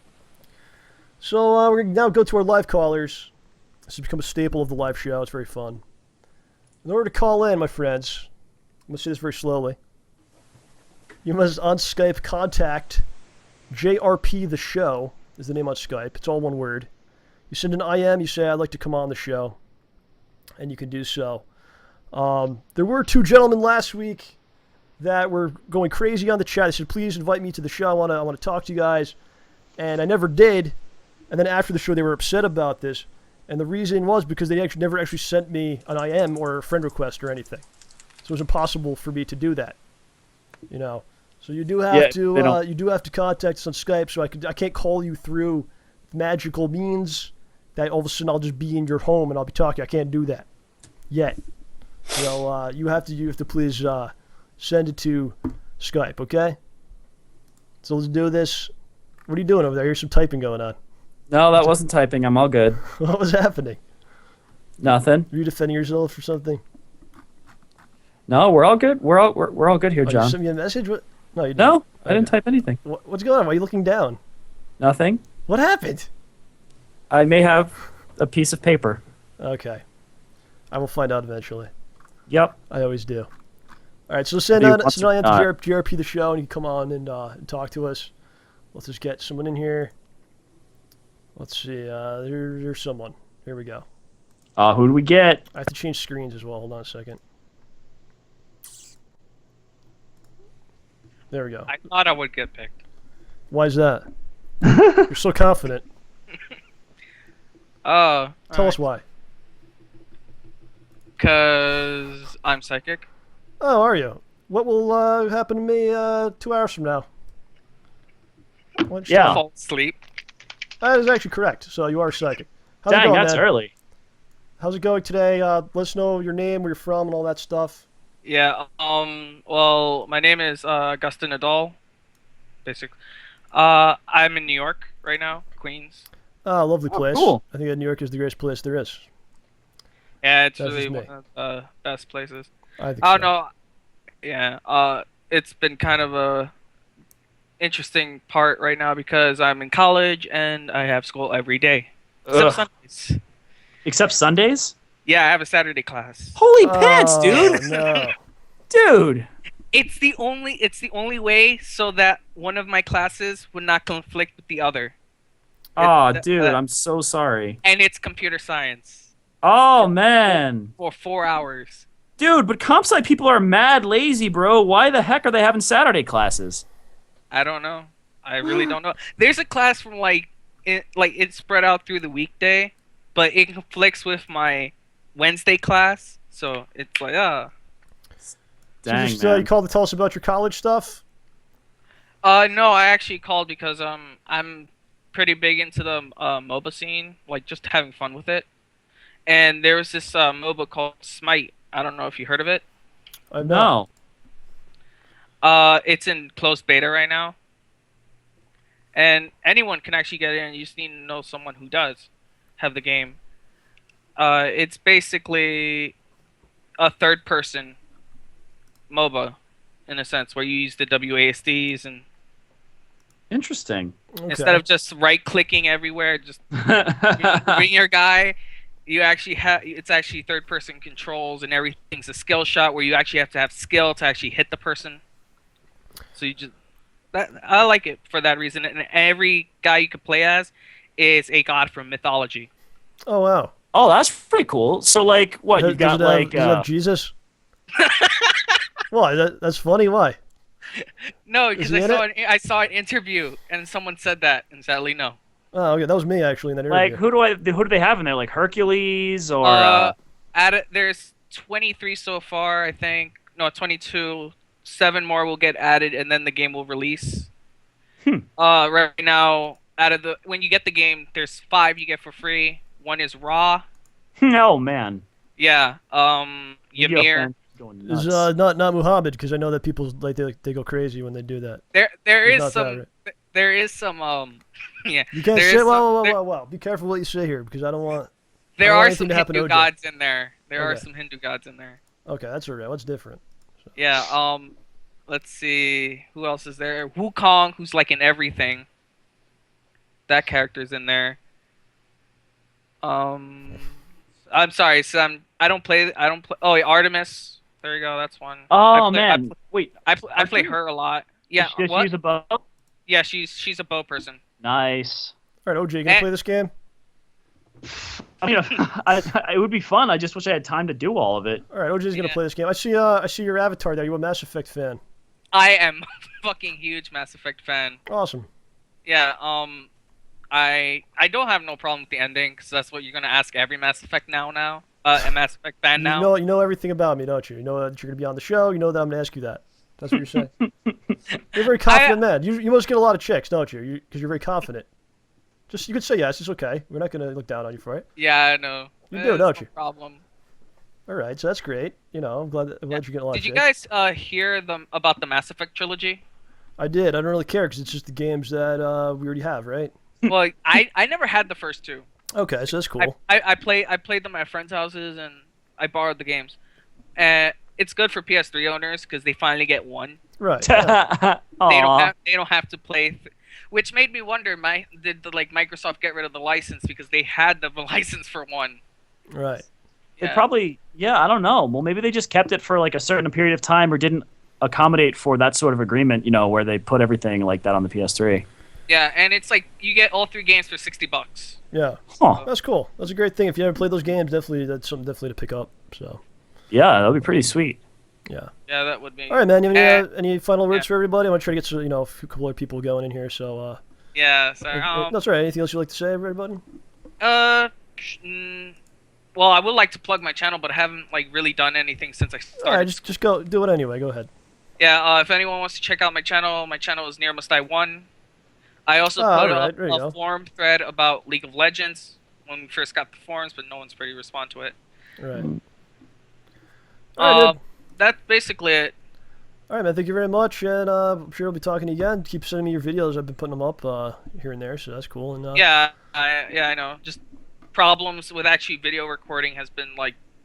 So we're going to now go to our live callers. This has become a staple of the live show. It's very fun. In order to call in, my friends, I'm going to say this very slowly. You must, on Skype, contact JRP the Show, is the name on Skype. It's all one word. You send an IM, you say, I'd like to come on the show, and you can do so. There were two gentlemen last week that were going crazy on the chat. They said, please invite me to the show. I want to talk to you guys. And I never did. And then after the show, they were upset about this. And the reason was because they never actually sent me an IM or a friend request or anything. So it was impossible for me to do that. So you do have to contact us on Skype. So I can't call you through magical means that all of a sudden I'll just be in your home and I'll be talking. I can't do that yet. So you have to please send it to Skype, okay? So let's do this. What are you doing over there? Here's some typing going on. No, that wasn't typing. I'm all good. What was happening? Nothing. Were you defending yourself or something? No, we're all good. We're all good here, You John. sent me a message? What? No, you didn't. No, I didn't type anything. What's going on? Why are you looking down? Nothing. What happened? I may have a piece of paper. Okay. I will find out eventually. Yep. I always do. All right, so send on to JRP the show, and you can come on and talk to us. Let's just get someone in here. Let's see. There's someone. Here we go. Who do we get? I have to change screens as well. Hold on a second. There we go. I thought I would get picked. Why is that? You're so confident. Oh. Tell us why. Because I'm psychic. Oh, are you? What will happen to me 2 hours from now? Yeah. Fall asleep. That is actually correct. So you are psychic. How's it Dang, going, that's man? early. How's it going today? Let us know your name, where you're from, and all that stuff. Yeah. Well, my name is Augustin Nadal. Basically. I'm in New York right now, Queens. Oh, lovely place. Cool. I think that New York is the greatest place there is. Yeah, it's That's really just me. one of the best places. I think Oh so. no. Yeah. It's been kind of a interesting part right now because I'm in college and I have school every day. Except Sundays. Except Sundays? Yeah, I have a Saturday class. Holy pants, dude! No. Dude! It's the only way so that one of my classes would not conflict with the other. Oh, dude, I'm so sorry. And it's computer science Oh, man. for 4 hours. Dude, but comp sci people are mad lazy, bro. Why the heck are they having Saturday classes? I don't know. I really don't know. There's a class from it's spread out through the weekday, but it conflicts with my Wednesday class, so it's like Dang, so man. you called to tell us about your college stuff? No, I actually called because I'm pretty big into the MOBA scene, like just having fun with it. And there was this MOBA called Smite. I don't know if you heard of it. No. It's in closed beta right now. And anyone can actually get in. You just need to know someone who does have the game. It's basically a third-person MOBA, in a sense, where you use the WASDs and Interesting. Okay. instead of just right-clicking everywhere, just bring your guy. You actually have it's actually third-person controls and everything's a skill shot where you actually have to have skill to actually hit the person. So you just I like it for that reason. And every guy you could play as is a god from mythology. Oh wow. Oh, that's pretty cool. So, like, what you got? Does Like, it have Jesus? Why? That's funny. Why? No, Is because he in I saw an interview and someone said that, and sadly, no. Oh, okay. That was me actually in that like interview. who do they have in there? Like Hercules or? There's 23 so far, I think. No, 22. 7 more will get added, and then the game will release. Right now, when you get the game, there's 5 you get for free. 1 is raw. Oh man. Yeah. Ymir. Going Is nuts. not Muhammad, because I know that people they go crazy when they do that. There It's is not some. that, right? There is some. Yeah. You can't there say is whoa. Be careful what you say here, because I don't want. There I don't want are anything some to happen to Hindu OJ. gods in there. There are Okay. some Hindu gods in there. Okay, that's alright. What's different? Yeah. Let's see. Who else is there? Wukong, who's like in everything. That character's in there. I'm sorry. So I don't play. Oh, yeah, Artemis. There you go. That's one. Oh man. Wait. I play her a lot. Yeah. Does she What? use a bow? Yeah. She's a bow person. Nice. All right, OJ, you gonna play this game? I mean, it would be fun. I just wish I had time to do all of it. All right, OJ's gonna Yeah. play this game. I see your avatar there. You a Mass Effect fan? I am a fucking huge Mass Effect fan. Awesome. Yeah. I don't have no problem with the ending because that's what you're gonna ask every Mass Effect now. A Mass Effect fan now. You know everything about me, don't you? You know that you're gonna be on the show. You know that I'm gonna ask you that. That's what you're saying. You're a very confident man. You must get a lot of chicks, don't you? Because you're very confident. Just you could say yes. It's okay. We're not gonna look down on you for it. Yeah, I know. You do, don't you? No problem. All right, so that's great. You know, I'm glad you're getting a lot of Did you chicks. guys hear about the Mass Effect trilogy? I did. I don't really care because it's just the games that we already have, right? Well, I never had the first 2. Okay, so that's cool. I played them at friends' houses and I borrowed the games. It's good for PS3 owners because they finally get one. Right. Yeah. They don't have to play, which made me wonder. Did Microsoft get rid of the license because they had the license for 1? Right. It probably, yeah, I don't know. Well, maybe they just kept it for like a certain period of time or didn't accommodate for that sort of agreement, you know, where they put everything like that on the PS3. Yeah, and it's like you get all 3 games for $60. Yeah. Huh. That's cool. That's a great thing. If you haven't played those games, that's something to pick up. So. Yeah, that would be pretty sweet. Yeah. Yeah, that would be. All right, man. You have any final words for everybody? I want to try to get a couple other people going in here. So. Yeah. So. That's all right. Anything else you'd like to say, everybody? Well, I would like to plug my channel, but I haven't really done anything since I started. All right, just go do it anyway. Go ahead. Yeah. If anyone wants to check out my channel is Near Must I 1. I also put up a forum thread about League of Legends when we first got the forums, but no one's really respond to it. Right. All right, that's basically it. All right, man. Thank you very much, and I'm sure I'll be talking to you again. Keep sending me your videos. I've been putting them up here and there, so that's cool. And yeah, I know. Just problems with actually video recording has been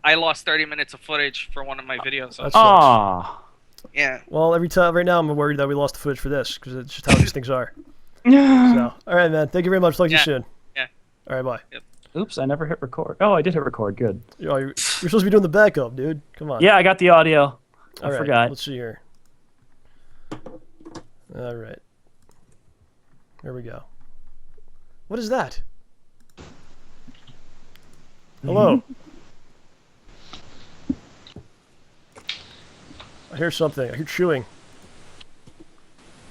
I lost 30 minutes of footage for one of my videos. So. Yeah. Well, every time right now I'm worried that we lost the footage for this because it's just how these things are. So, all right, man. Thank you very much. Talk to you soon. Yeah. All right, bye. Yep. Oops, I never hit record. Oh, I did hit record. Good. You're supposed to be doing the backup, dude. Come on. Yeah, I got the audio. I forgot. Let's see here. All right. There we go. What is that? Hello. I hear something. I hear chewing.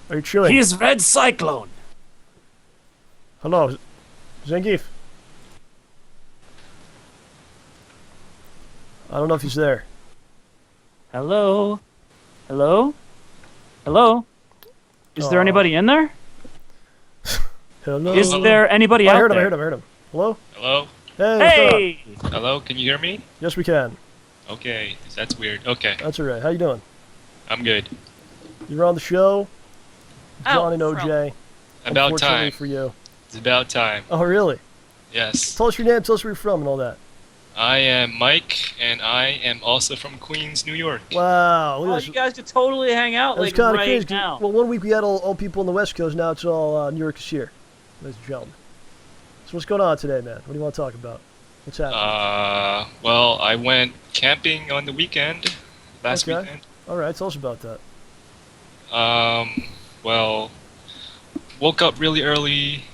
Are you chewing? He is Red Cyclone. Hello, Zangief. I don't know if he's there. Hello? Hello? Hello? Is there Aw. anybody in there? Hello. Is there anybody I out heard him. I there? heard him. I heard him. Hello. Hello? Hey. What's going on? Hey! Hello? Can you hear me? Yes, we can. Okay, that's weird. Okay, That's alright. How you doing? I'm good. You're on the show. John and Oh, OJ. About Unfortunately time. for you. It's about time. Oh, really? Yes. Tell us your name. Tell us where you're from and all that. I am Mike, and I am also from Queens, New York. Wow. Look Oh, at this. you guys could totally hang out That's like kind of right crazy. 'Cause, now. well, 1 week we had all people on the West Coast. Now it's all New York is here. Ladies and gentlemen. So what's going on today, man? What do you want to talk about? What's happening? Well, I went camping on the weekend, last Okay. weekend. All right. Tell us about that. Well, woke up really early,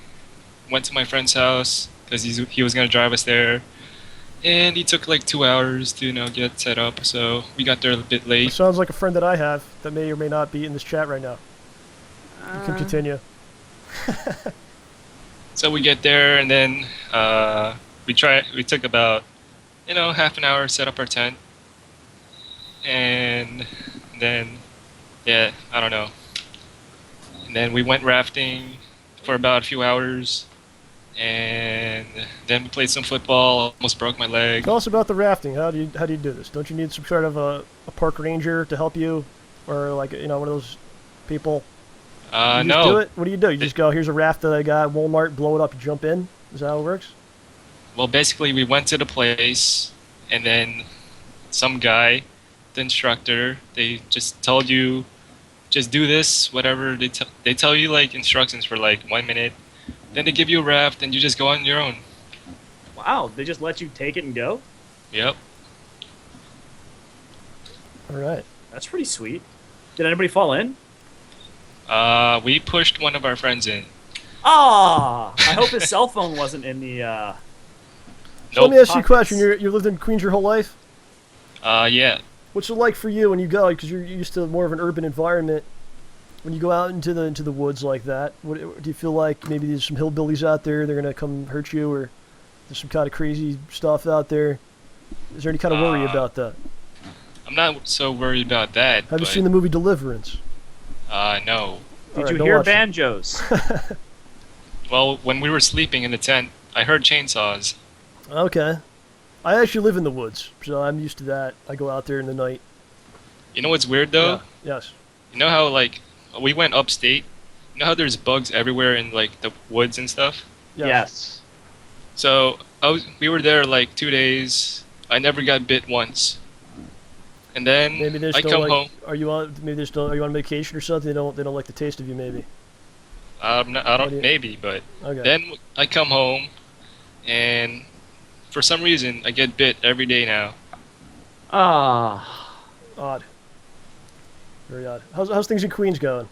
went to my friend's house, because he was going to drive us there. And he took like 2 hours to, get set up, so we got there a bit It late. sounds like a friend that I have that may or may not be in this chat right now. You can continue. So we get there, and then we took about, half an hour to set up our tent. And then, yeah, I don't know. And then we went rafting for about a few hours. And then we played some football, almost broke my leg. Tell us about the rafting. How do you do this? Don't you need some sort of a park ranger to help you, or like one of those people? You just No. do it? What do? You just go, here's a raft that I got at Walmart, blow it up, you jump in? Is that how it works? Well, basically, we went to the place, and then some guy, the instructor, they just told you, just do this, whatever. They tell you like instructions for like 1 minute. Then they give you a raft, and you just go on your own. Wow, they just let you take it and go? Yep. All right. That's pretty sweet. Did anybody fall in? We pushed one of our friends in. Ah! I hope his cell phone wasn't in the, So let me ask you a pockets. question. You lived in Queens your whole life? Yeah. What's it like for you when you go? Because you're used to more of an urban environment. When you go out into the woods like that, what, do you feel like maybe there's some hillbillies out there, they're going to come hurt you, or there's some kind of crazy stuff out there? Is there any kind of worry about that? I'm not so worried about that. Have you but, seen the movie Deliverance? No. Did Alright, you don't hear watch it. banjos? Well, when we were sleeping in the tent, I heard chainsaws. Okay. I actually live in the woods, so I'm used to that. I go out there in the night. You know what's weird though? Yeah. Yes. You know how like we went upstate. You know how there's bugs everywhere in like the woods and stuff. Yes. So we were there like 2 days. I never got bit once. And then Maybe they I just don't come like. home. Are you on? Maybe they just don't. Are you on vacation or something? They don't like the taste of you. Maybe. I What don't do you- maybe, but Okay. then I come home, and for some reason I get bit every day now. Ah. Odd. Very odd. How's things in Queens going?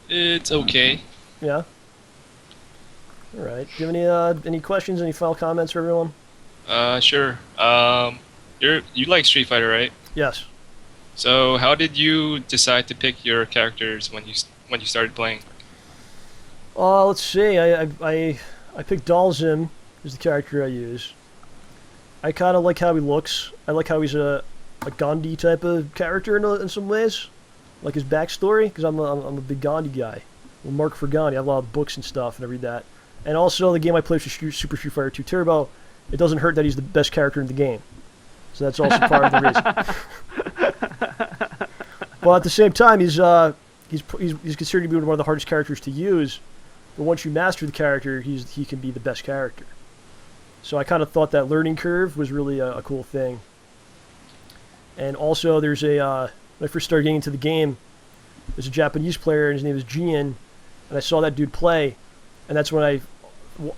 It's okay. Yeah. All right. Do you have any questions? Any final comments for everyone? Sure. You like Street Fighter, right? Yes. So how did you decide to pick your characters when you started playing? Let's see. I picked Dalzim as the character I use. I kind of like how he looks. I like how he's a Gandhi type of character in some ways, like his backstory. Because I'm a big Gandhi guy. Well, Mark for Gandhi. I have a lot of books and stuff, and I read that. And also the game I play is Super Street Fighter 2 Turbo. It doesn't hurt that he's the best character in the game. So that's also part of the reason. Well, at the same time, he's considered to be one of the hardest characters to use. But once you master the character, he can be the best character. So I kind of thought that learning curve was really a cool thing. And also, there's when I first started getting into the game, there's a Japanese player, and his name is Gian, and I saw that dude play, and that's when I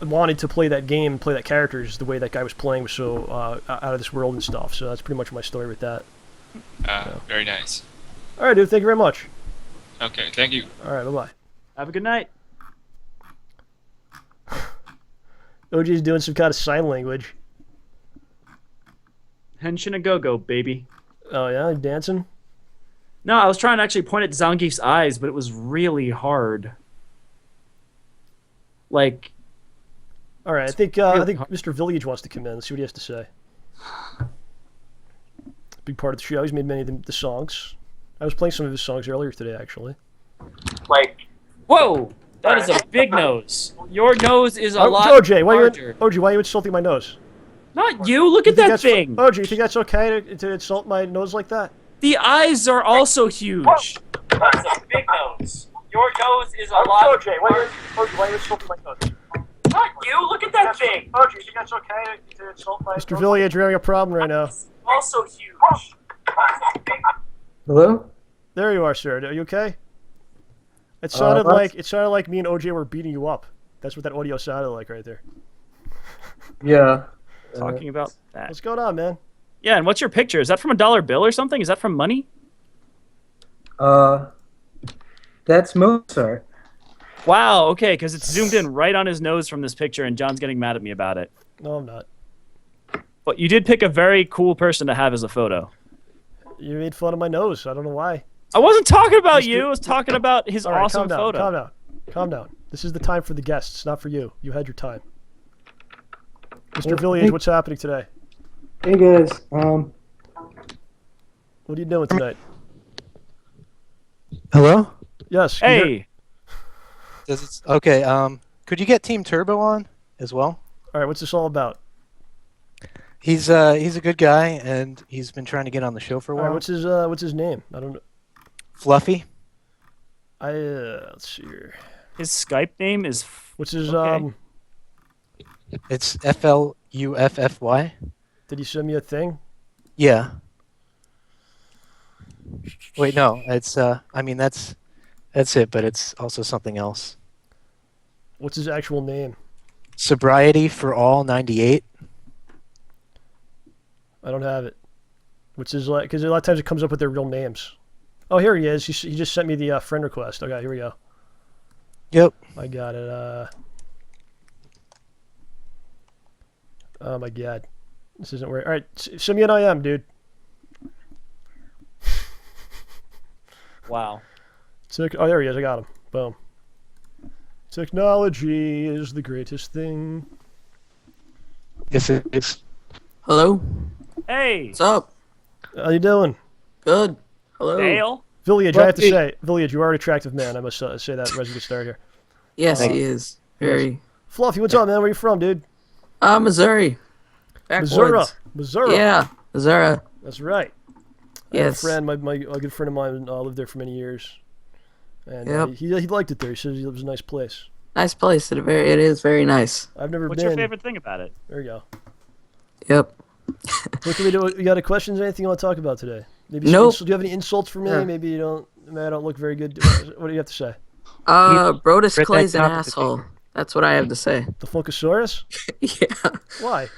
wanted to play that game and play that character. Just the way that guy was playing was so out of this world and stuff. So that's pretty much my story with that. Very nice. All right, dude. Thank you very much. Okay, thank you. All right, bye-bye. Have a good night. OG's doing some kind of sign language. Henshin a go-go, baby. Oh, yeah? You dancing? No, I was trying to actually point at Zangief's eyes, but it was really hard. Like, All right, I think Mr. Village wants to come in. Let's see what he has to say. Big part of the show. He's made many of the songs. I was playing some of his songs earlier today, actually. like, whoa, that is a big nose. Your nose is a lot OJ, larger. why are you insulting my nose? Not you. Look at that thing. OJ, you think that's okay to insult my nose like that? The eyes are also huge. That's a big nose. Your nose is a lot. OJ, why are you insulting my nose? Not you. Look at that thing. OJ, you think that's okay to insult my Mr. Village, you're having a problem right now. Also huge. Hello? There you are, sir. Are you okay? It sounded like me and OJ were beating you up. That's what that audio sounded like right there. Yeah. Talking about that. What's going on, man? Yeah, and what's your picture? Is that from a dollar bill or something? Is that from money? That's Mozart. Wow, okay, because it's zoomed in right on his nose from this picture, and John's getting mad at me about it. No, I'm not. But you did pick a very cool person to have as a photo. You made fun of my nose. I don't know why. I wasn't talking about you. I was talking about his All right, awesome photo. Calm down. This is the time for the guests, not for you. You had your time. Mr. Village, what's happening today? Hey guys. What are you doing tonight? Hello? Yes. Hey. Okay, could you get Team Turbo on as well? All right, what's this all about? He's a good guy, and he's been trying to get on the show for a All while. right, what's his name? I don't know. Fluffy? Let's see here. His Skype name is... What's his, Okay. It's FLUFFY? Did he send me a thing? Yeah. Wait, no, it's, I mean, that's it, but it's also something else. What's his actual name? Sobriety for All 98? I don't have it. Which is like, because a lot of times it comes up with their real names. Oh, here he is. He just sent me the friend request. Okay, here we go. Yep. I got it. Oh my god. This isn't where. Alright, send me an IM, dude. Wow. Oh, there he is. I got him. Boom. Technology is the greatest thing. Yes, it is. Hello? Hey. What's up? How you doing? Good. Hello? Dale. Village, I have to say, Village, you are an attractive man. I must say that right at the start here. Yes, he is. Very. Fluffy, what's up, man? Where you from, dude? Missouri. Backwoods. Missouri. Yeah, Missouri. That's right. Yes. I have a friend, a good friend of mine, lived there for many years, and Yep. he liked it there. He says it was a nice place. Nice place. It is very nice. I've never What's been. your favorite thing about it? There you go. Yep. What can we do? You got any questions? Anything you want to talk about today? Maybe Nope. do you have any insults for me? Yeah. Maybe I don't look very good. What do you have to say? Brodus Red Clay's an Knight asshole. That's what I have to say. The Funkasaurus? Yeah. Why?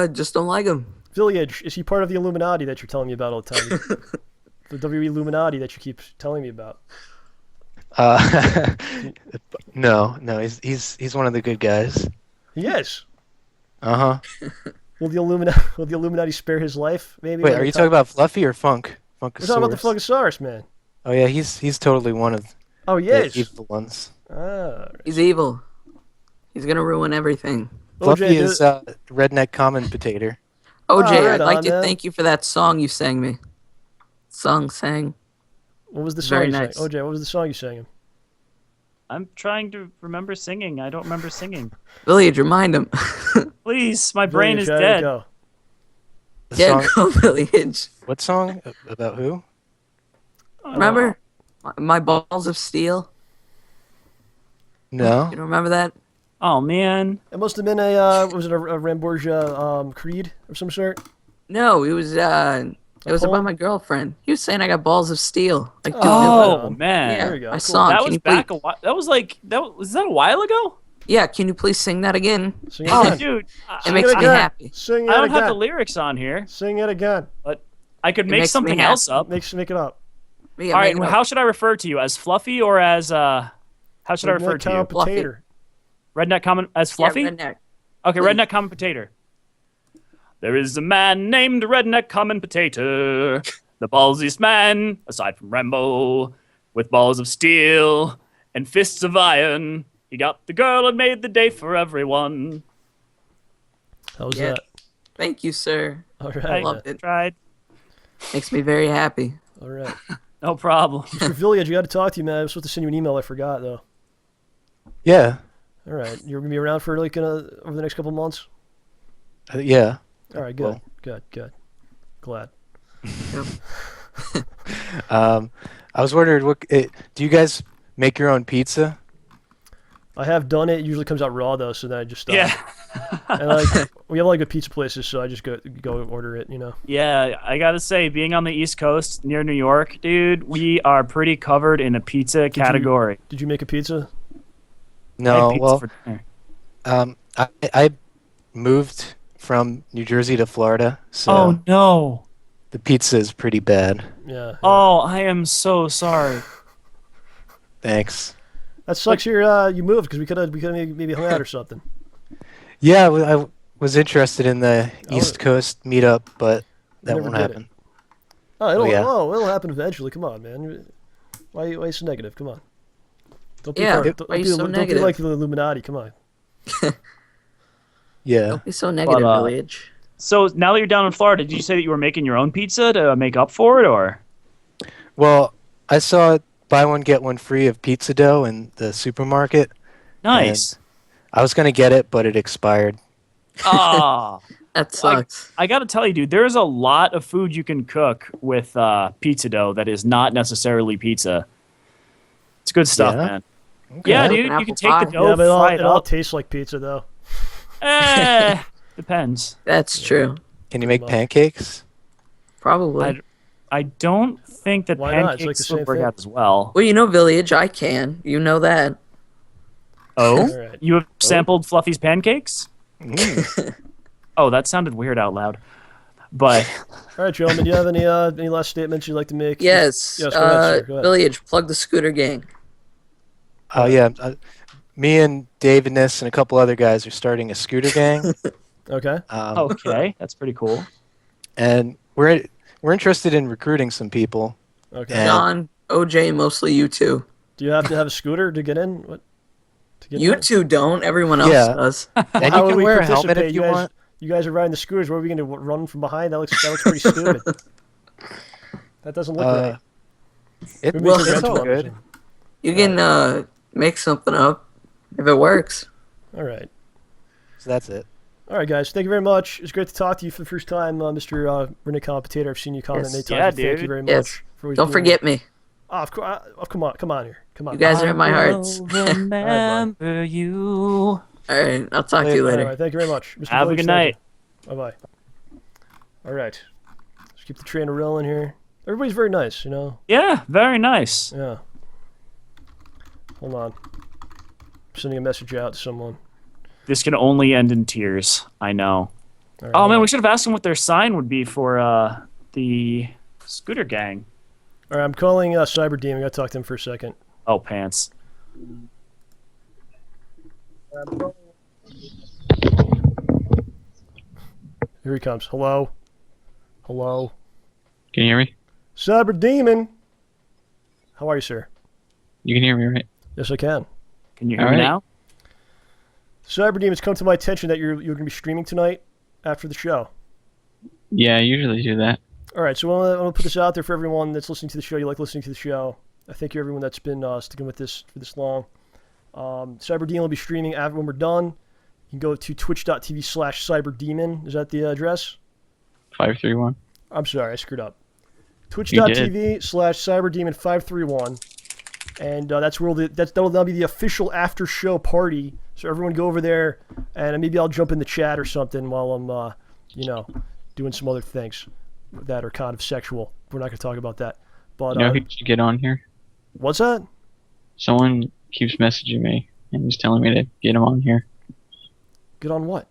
Just don't like him. Village, is he part of the Illuminati that you're telling me about all the time? The WWE Illuminati that you keep telling me about? No, he's one of the good guys. He is. Uh-huh. Will the Illuminati spare his life? Maybe. Wait, are you talking about Fluffy or Funk? We're talking about the Funkasaurus. Funkasaurus, man. Oh yeah, he's totally one of Oh, he the is. evil ones. Ah. He's evil. He's gonna ruin everything. Fluffy is redneck common potato. OJ, right I'd like on, to man. thank you for that song you sang me. Sang. What was the song Very you nice. sang? OJ, what was the song you sang him? I'm trying to remember singing. I don't remember singing. Village, remind him. Please, my brain is Village, there you dead. go. The Yeah, song, go Village. what song? About who? Remember? My balls of steel? No. You don't remember that? Oh man. It must have been a Ramborgia Creed of some sort. No, it was about poem? my girlfriend. He was saying I got balls of steel. Like, dude, Oh Yeah. man. yeah, there you go. my Cool. song. That Can was you back please, a while. That was like was that a while ago? yeah, can you please sing that again? Sing it Oh again. dude. It makes it me again. happy. Sing it I don't again. have the lyrics on here, Sing it again. but I could make makes me something happy. else up. Make it up. Yeah, All right, make it up. how should I refer to you? As Fluffy or as how should I refer to you? Fluffy. Potato. Redneck common as Fluffy? Yeah, redneck. Okay, Please. Redneck Common Potato. There is a man named Redneck Common Potato. The ballsiest man, aside from Rambo, with balls of steel and fists of iron. He got the girl and made the day for everyone. How was Yeah. that? Thank you, sir. All I right. Loved it. tried. Makes me very happy. All right. No problem. Mr. Village, you got to talk to you, man. I was supposed to send you an email. I forgot, though. Yeah. All right. You're going to be around for like over the next couple months? Yeah. All right, good. Well. Good. Glad. I was wondering, do you guys make your own pizza? I have done it. It usually comes out raw, though, so then I just stop. Yeah. And like we have like good pizza places, so I just go order it, you know. Yeah, I gotta say, being on the East Coast near New York, dude, we are pretty covered in a pizza category. Did you make a pizza? I No, had pizza well, for dinner. I moved from New Jersey to Florida, so Oh no! the pizza is pretty bad. Yeah. Oh, I am so sorry. Thanks. That sucks. You moved because we could maybe hung out or something. Yeah, I was interested in the Oh. East Coast meetup, but that Never won't did it. happen. Oh, yeah. it'll happen eventually. Come on, man. Why are you so negative? Come on. Don't be Yeah, don't why are you be- so don't be negative? like the Illuminati. Come on. Yeah. Don't be so negative, Village. So now that you're down in Florida, did you say that you were making your own pizza to make up for it, or? Well, I saw buy one get one free of pizza dough in the supermarket. Nice. I was gonna get it, but it expired. Ah. That sucks. I gotta tell you, dude, there's a lot of food you can cook with pizza dough that is not necessarily pizza. It's good stuff, Yeah? man. Okay. Yeah, Like dude, an you apple can take pie. the dough, Yeah, but fry it it all up. tastes like pizza, though. Depends. That's true. Can you make Well. pancakes? Probably. I don't think that Why not? It's like pancakes the same would work thing. out as well. Well, you know, Village, I can. You know that. Oh, All right. you have sampled Fluffy's pancakes? Mm. Oh, that sounded weird out loud. But All right, gentlemen. Do you have any last statements you'd like to make? Yes. Yes. Go ahead, sir. Go ahead. Village, plug the scooter gang. Oh yeah. Me and David Ness and a couple other guys are starting a scooter gang. Okay. okay, that's pretty cool. And we're interested in recruiting some people. Okay. And- John, OJ, mostly you two. Do you have to have a scooter to get in? What? To get You in? two don't. Everyone else Yeah. does. And How you would can we wear a helmet participate? if you want. You guys are riding the scooters. What are we going to run from behind? That looks pretty stupid. That doesn't look right. It, Maybe we can it's rent all one or good. something. You can make something up if it works. All right. So that's it. All right, guys. Thank you very much. It's great to talk to you for the first time, Mr. Renee Potato. I've seen you comment Yes. many times. Yeah, Thank dude. you very much. Yes. For always Don't doing forget me. Oh, of course. Oh, come on here. Come on. You guys are in my hearts. Remember you. All right. I'll talk to you All later. right. Thank you very much. Mr. Have a Village, good thank night. you. Bye-bye. All right. Let's keep the train rolling here. Everybody's very nice, you know? Yeah, very nice. Yeah. Hold on. I'm sending a message out to someone. This can only end in tears. I know. All right, Oh hold man, on. we should have asked them what their sign would be for the scooter gang. All right, I'm calling Cyber Demon. I got to talk to him for a second. Oh, pants. Here he comes. Hello? Hello? Can you hear me? Cyber Demon! How are you, sir? You can hear me, right? Yes, I can. Can you hear All me right. now? Cyber Demon, it's come to my attention that you're going to be streaming tonight after the show. Yeah, I usually do that. All right, so I'm going to put this out there for everyone that's listening to the show. You like listening to the show. I thank you, everyone that's been sticking with this for this long. Cyber Demon will be streaming after when we're done. You can go to twitch.tv/cyberdemon. Is that the address? 531. I'm sorry, I screwed up. did. Twitch.tv/cyberdemon531. And that's where that'll now be the official after show party. So everyone go over there, and maybe I'll jump in the chat or something while I'm, doing some other things that are kind of sexual. We're not going to talk about that. But You know who should get on here? what's that? Someone keeps messaging me and he's telling me to get him on here Get on what?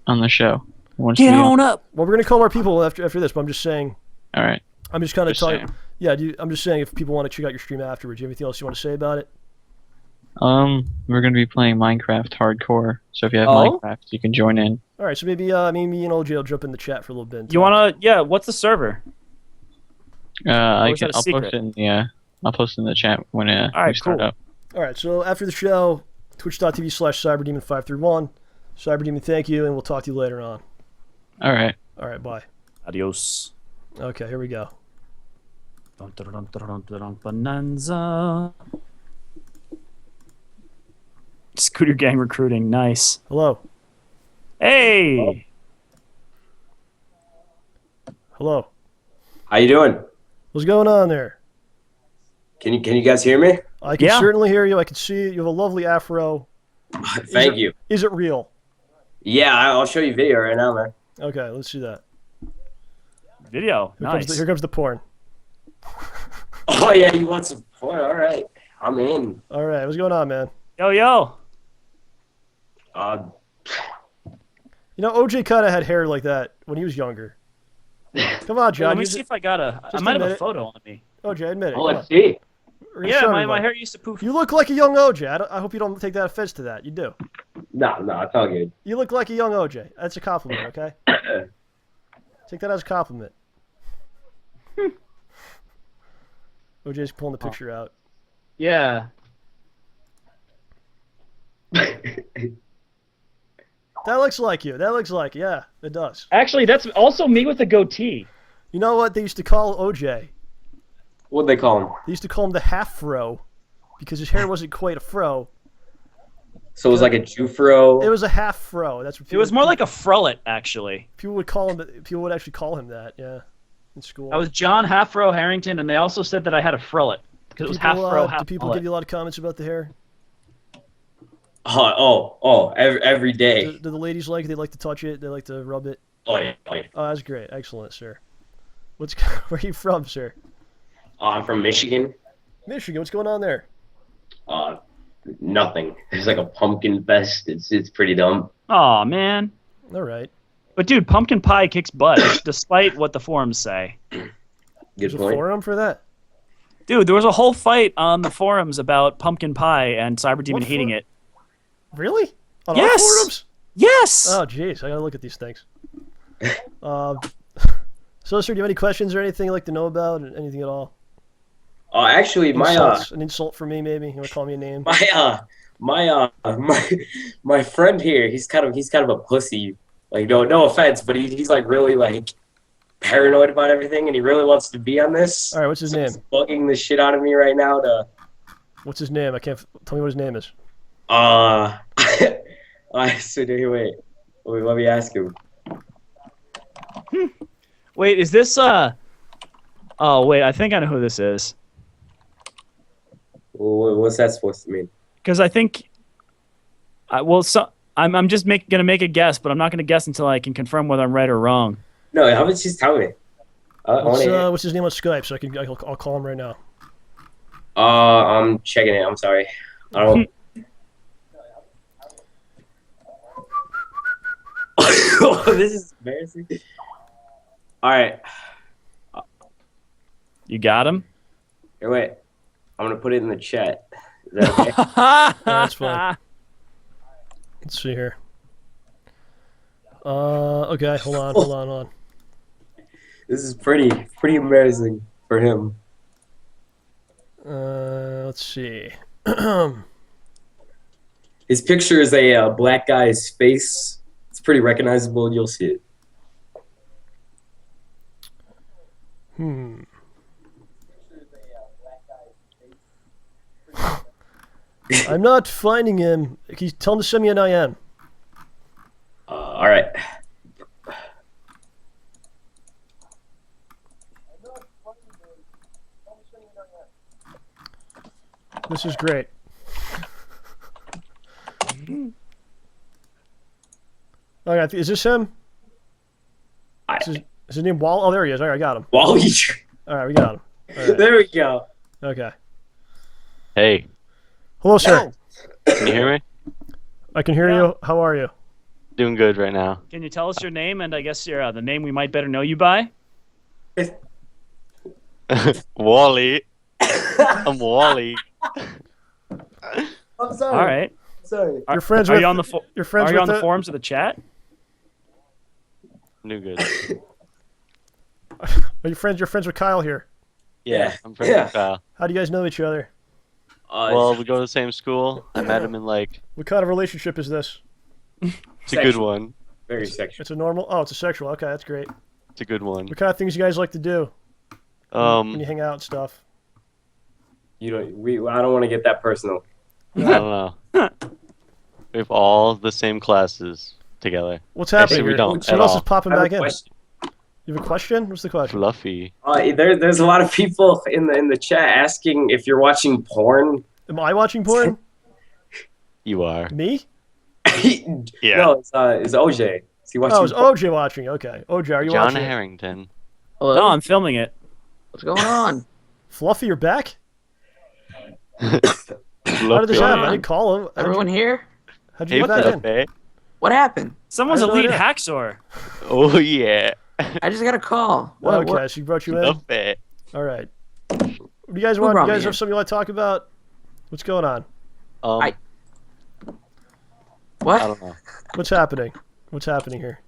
on the show. He wants to Get be on up. Well, we're going to call our people after this, but I'm just saying. All right. I'm just kind of Just talking. saying. Yeah, I'm just saying if people want to check out your stream afterwards. Do you have anything else you want to say about it? We're gonna be playing Minecraft hardcore. So if you have Oh? Minecraft, you can join in. All right, so maybe me and OJ will jump in the chat for a little bit. You wanna? Yeah. What's the server? is that a I'll secret? post it in the I'll post it in the chat when All right, we start cool. up. All right, so after the show, twitch.tv/cyberdemon531. Cyberdemon, thank you, and we'll talk to you later on. All right. All right, bye. Adios. Okay, here we go. Bonanza. Scooter gang recruiting, nice. Hello. Hey. Hello. How you doing? What's going on there? Can you guys hear me? I can certainly hear you. I can see you. You have a lovely afro. Thank you. Is it real? Yeah, I'll show you video right now, man. Okay, let's see that. Video. Here comes the porn. Oh yeah, you want some porn? All right, I'm in. All right, what's going on, man? Yo. You know, OJ kind of had hair like that when he was younger. Come on, John. Let me see if I got I might have a photo on me. OJ, admit it. Oh, let's see. Yeah, my hair used to poof. You look like a young OJ. I hope you don't take that offense to that. You do. No, it's all good. You look like a young OJ. That's a compliment, okay? Take that as a compliment. OJ's pulling the picture out. Yeah. That looks like you. Yeah, it does. Actually, that's also me with a goatee. You know what they used to call OJ? What'd they call him? They used to call him the half-fro because his hair wasn't quite a fro. So it was like a Jufro. It was a half-fro. That's what It was more like a frullet, actually. people would call him. People would actually call him that. Yeah, in school. I was John Halfro Harrington, and they also said that I had a frullet because it was half fro, half Do people mullet. give you a lot of comments about the hair? Every day. Do the ladies like it? They like to touch it. They like to rub it. Oh yeah. Oh, that's great. Excellent, sir. Where are you from, sir? I'm from Michigan. Michigan. What's going on there? Nothing. There's like a pumpkin fest. It's pretty dumb. Aw, man. All right. But dude, pumpkin pie kicks butt, despite what the forums say. There's a forum for that? Dude, there was a whole fight on the forums about pumpkin pie and Cyberdemon hating it. Really? On Yes! our forums? Yes! Oh, jeez. I gotta look at these things. So, sir, do you have any questions or anything you'd like to know about? Anything at all? Actually, an insult for me, maybe. You want to call me a name? My friend here, he's kind of a pussy. Like no offense, but he's like really like paranoid about everything, and he really wants to be on this. All right, what's his name? He's bugging the shit out of me right now. What's his name? I can't. Tell me what his name is. So wait, let me ask him. Wait, is this Oh wait, I think I know who this is. What's that supposed to mean? Because I think, I'm just gonna make a guess, but I'm not gonna guess until I can confirm whether I'm right or wrong. No, how about you just tell me? What's his name on Skype? So I'll call him right now. I'm checking it. I'm sorry. I don't. This is embarrassing. All right. You got him? Here, wait. I'm gonna put it in the chat. Is that okay? That's fine. Let's see here. Okay, hold on. This is pretty embarrassing for him. Let's see. His picture is a black guy's face. It's pretty recognizable, and you'll see it. I'm not finding him. Tell him to send me an IM. All right. This is great. Okay, is this him? Is his name Wall? Oh, there he is. All right, I got him. Wally. All right, we got him. All right. There we go. Okay. Hey. Hello, sir. Can you hear me? I can hear you. How are you? Doing good right now. Can you tell us your name and I guess the name we might better know you by? Wally. I'm Wally. I'm sorry. All right. Sorry. You're friends Are with you on the are you on the forums of the chat? Doing good. Are you friends? You're friends with Kyle here. Yeah, I'm friends with Kyle. How do you guys know each other? Well, we go to the same school. I met him in like. What kind of relationship is this? It's a good one. Very sexual. It's a normal. Oh, it's a sexual. Okay, that's great. It's a good one. What kind of things you guys like to do? When you hang out and stuff. I don't want to get that personal. I don't know. We have all the same classes together. What's happening? Actually, we don't. What else is popping I have back a in? question. You have a question? What's the question? Fluffy. There's a lot of people in the chat asking if you're watching porn. Am I watching porn? You are. Me? Yeah. No, it's OJ. Is he watching? Oh, it's OJ watching. Okay. OJ, are you John watching? Harrington. Hello? No, I'm filming it. What's going on? Fluffy, you're back? How did this happen? I didn't call him. Everyone here? How'd you get back in? What happened? Someone's I a have no lead idea. hacksaw. Oh yeah. I just got a call. Okay, so you brought you in? Fluffy. All right. What do you guys Who want? brought You me guys in? have something you want to talk about? What's going on? What? I don't know. What's happening? What's happening here?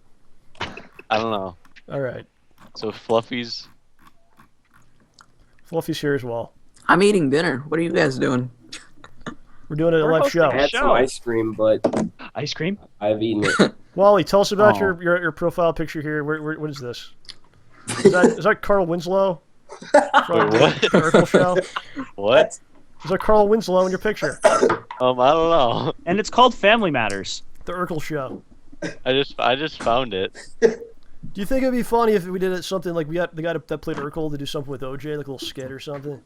I don't know. All right. So Fluffy's. Fluffy's here as well. I'm eating dinner. What are you guys doing? We're doing a live show. I had some ice cream, but Ice cream? I've eaten it. Wally, tell us about Oh. your profile picture here. What is this? Is that Carl Winslow? From Wait, the Urkel show? What? Is that Carl Winslow in your picture? I don't know. And it's called Family Matters. The Urkel show. I just found it. Do you think it'd be funny if we did something like we got the guy that played Urkel to do something with OJ, like a little skit or something?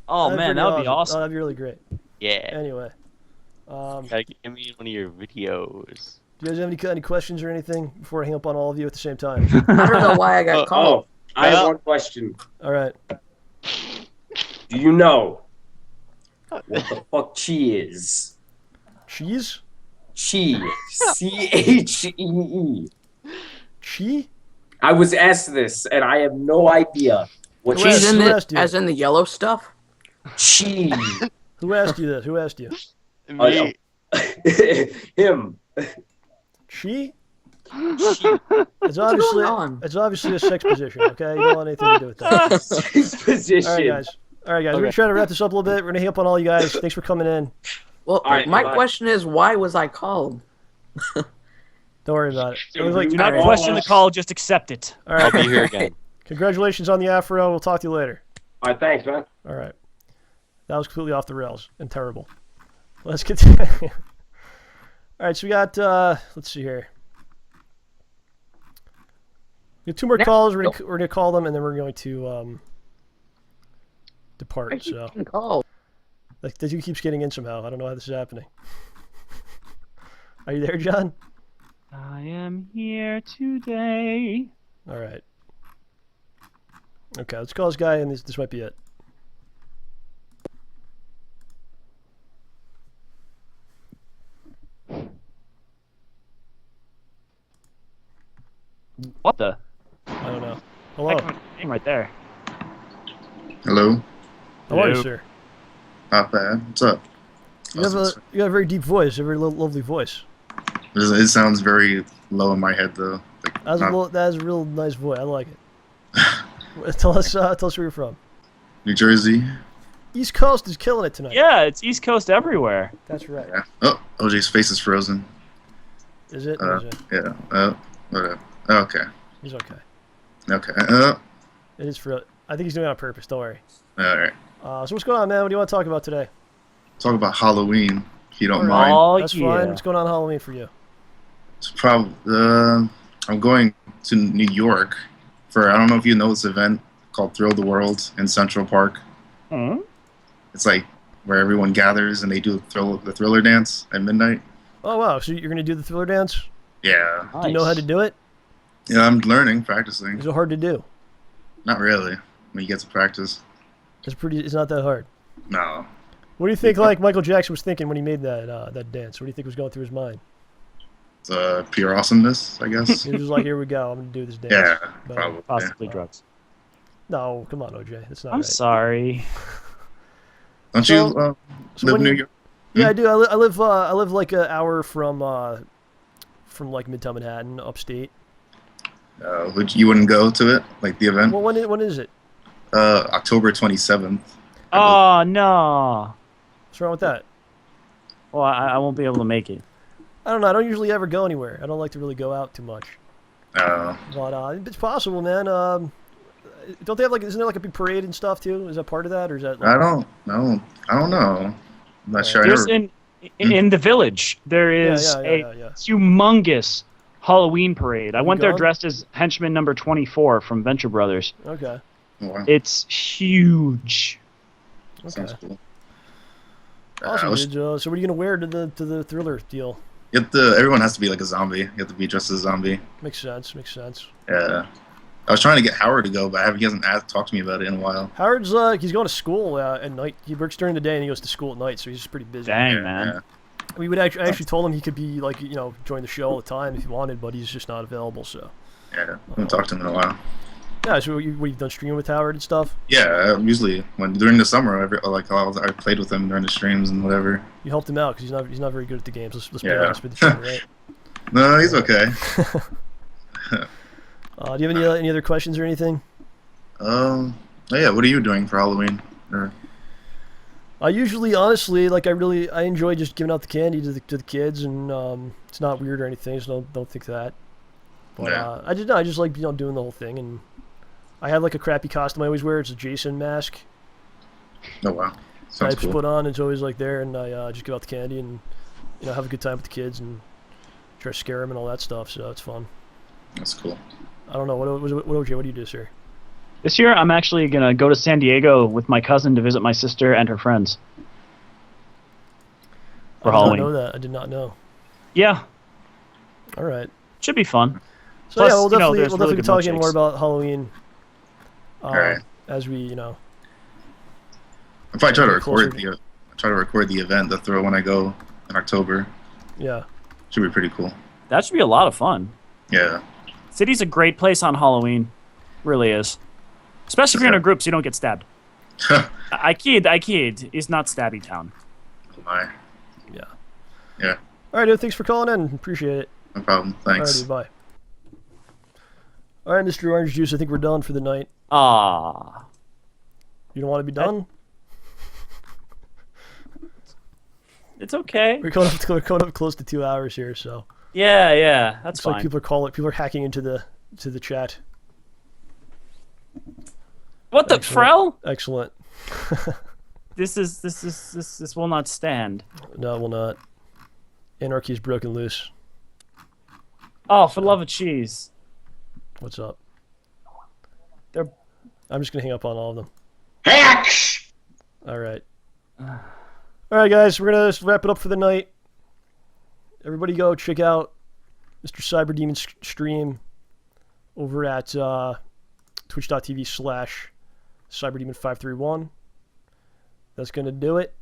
Oh, That'd man, be that would be awesome. Oh, that'd be really great. Yeah. Anyway, Gotta give me one of your videos. do you guys have any questions or anything before I hang up on all of you at the same time? I don't know why I got called. I have one question. All right. Do you know what the fuck chi is? Cheese? Chi. C-H-E-E. Chi? I was asked this, and I have no idea what Who chi asked- Cheese in who the, asked you? as in the yellow stuff? Chi. Who asked you this? Who asked you? Me. Him. Chi? It's obviously on? it's obviously a sex position. Okay, you don't want anything to do with that. Sex position. All right, guys. We're gonna try to wrap this up a little bit. We're gonna hang up on all you guys. Thanks for coming in. Well, All right, my bye. question is, why was I called? Don't worry about it. It was like, Do not Alright. question the call, just accept it. all I'll right. be here again. Congratulations on the afro. We'll talk to you later. All right, thanks, man. All right. That was completely off the rails and terrible. Let's continue. All right, so we got, let's see here. We have two more calls. We're gonna call them, and then we're going to depart. So, Call. like, the dude keeps getting in somehow. I don't know how this is happening. Are you there, John? I am here today. All right. Okay, let's call this guy, and this might be it. What the? I don't know. Hello. Name right there. Hello. How are you, sir? Not bad. What's up? You have a very deep voice, a very lovely voice. It sounds very low in my head though. Like, That's a real nice voice. I like it. Tell us where you're from. New Jersey. East Coast is killing it tonight. Yeah, it's East Coast everywhere. That's right. Yeah. Oh, OJ's face is frozen. Is it? Uh, Is it? Yeah. Whatever. Okay. He's okay. Okay. It is for. I think he's doing it on purpose. Don't worry. All right. So what's going on, man? What do you want to talk about today? Talk about Halloween, if you don't Alright, mind. That's fine. What's going on Halloween for you? It's probably. I'm going to New York for, I don't know if you know this event called Thrill the World in Central Park. Hmm? It's like where everyone gathers and they do the Thriller dance at midnight. Oh wow! So you're gonna do the Thriller dance? Yeah. Do you know how to do it? Yeah, I'm learning, practicing. Is it hard to do? Not really. When you get to practice. It's not that hard. No. What do you think? Like Michael Jackson was thinking when he made that dance. What do you think was going through his mind? It's pure awesomeness, I guess. He was just like, "Here we go. I'm gonna do this dance." Yeah, But- probably. Possibly drugs. No, come on, OJ. That's not I'm right. sorry. Don't So- you so live when in New you- York? Yeah, I do. I live like an hour from like Midtown Manhattan, upstate. You wouldn't go to it, like the event? Well, when is it? October 27th. Oh no! What's wrong with that? Well, I won't be able to make it. I don't know. I don't usually ever go anywhere. I don't like to really go out too much. But it's possible, man. Don't they have isn't there like a big parade and stuff too? Is that part of that, or is that? I don't know. I'm not sure. There's in the village. There is a humongous Halloween parade. I went there dressed as henchman number 24 from Venture Brothers. Okay. Wow. It's huge. Okay. Sounds cool. Awesome, dude. So what are you gonna wear to the Thriller deal? Everyone has to be like a zombie. You have to be dressed as a zombie. Makes sense. Makes sense. Yeah. I was trying to get Howard to go, but he hasn't talked to me about it in a while. Howard's he's going to school at night. He works during the day and he goes to school at night, so he's just pretty busy. Dang, man. We would actually, I actually told him he could be join the show all the time if he wanted, but he's just not available. So. Yeah, I haven't talked to him in a while. Yeah, so you've done streaming with Howard and stuff? Yeah, usually during the summer, I played with him during the streams and whatever. You helped him out because he's not very good at the games. Let's be honest with each other, right? No, he's okay. Do you have any other questions or anything? Oh yeah, what are you doing for Halloween? I usually, honestly, I enjoy just giving out the candy to the kids, and it's not weird or anything, so don't think that. But I just like doing the whole thing, and I have a crappy costume I always wear. It's a Jason mask. Oh wow, I just put on. It's always there, and I just give out the candy and have a good time with the kids and try to scare them and all that stuff. So it's fun. That's cool. I don't know what do you do, sir? This year, I'm actually gonna go to San Diego with my cousin to visit my sister and her friends for Halloween. I did not know that. I did not know. Yeah. All right. Should be fun. So Plus, we'll definitely really be talking milkshakes. more about Halloween. All right. As we If I try to record the event, the throw when I go in October. Yeah. Should be pretty cool. That should be a lot of fun. Yeah. City's a great place on Halloween. Really is. Especially if you're in a group so you don't get stabbed. I kid. It's not stabby town. Oh my. Yeah. Yeah. All right, dude. Thanks for calling in. Appreciate it. No problem. Thanks. All right, dude, bye. All right, Mr. Orange Juice. I think we're done for the night. Ah. You don't want to be done? It's okay. We're going up close to 2 hours here, so. Yeah. That's Looks fine. like people are hacking into the chat. What the Frel? Excellent. This will not stand. No, it will not. Anarchy is broken loose. Oh, for love of cheese. What's up? I'm just gonna hang up on all of them. Hacks! Alright. Alright guys, we're gonna wrap it up for the night. Everybody go check out Mr. Cyberdemon's stream over at twitch.tv/Cyberdemon531. That's gonna do it.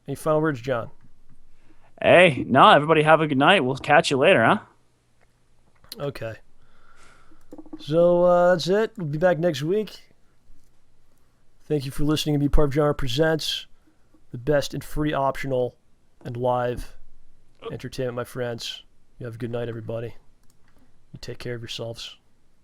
Any final words, John? Hey, no, everybody have a good night. We'll catch you later, huh? Okay. So that's it. We'll be back next week. Thank you for listening and be part of JohnRamboPresents, the best and free optional and live entertainment, my friends. You have a good night, everybody. You take care of yourselves.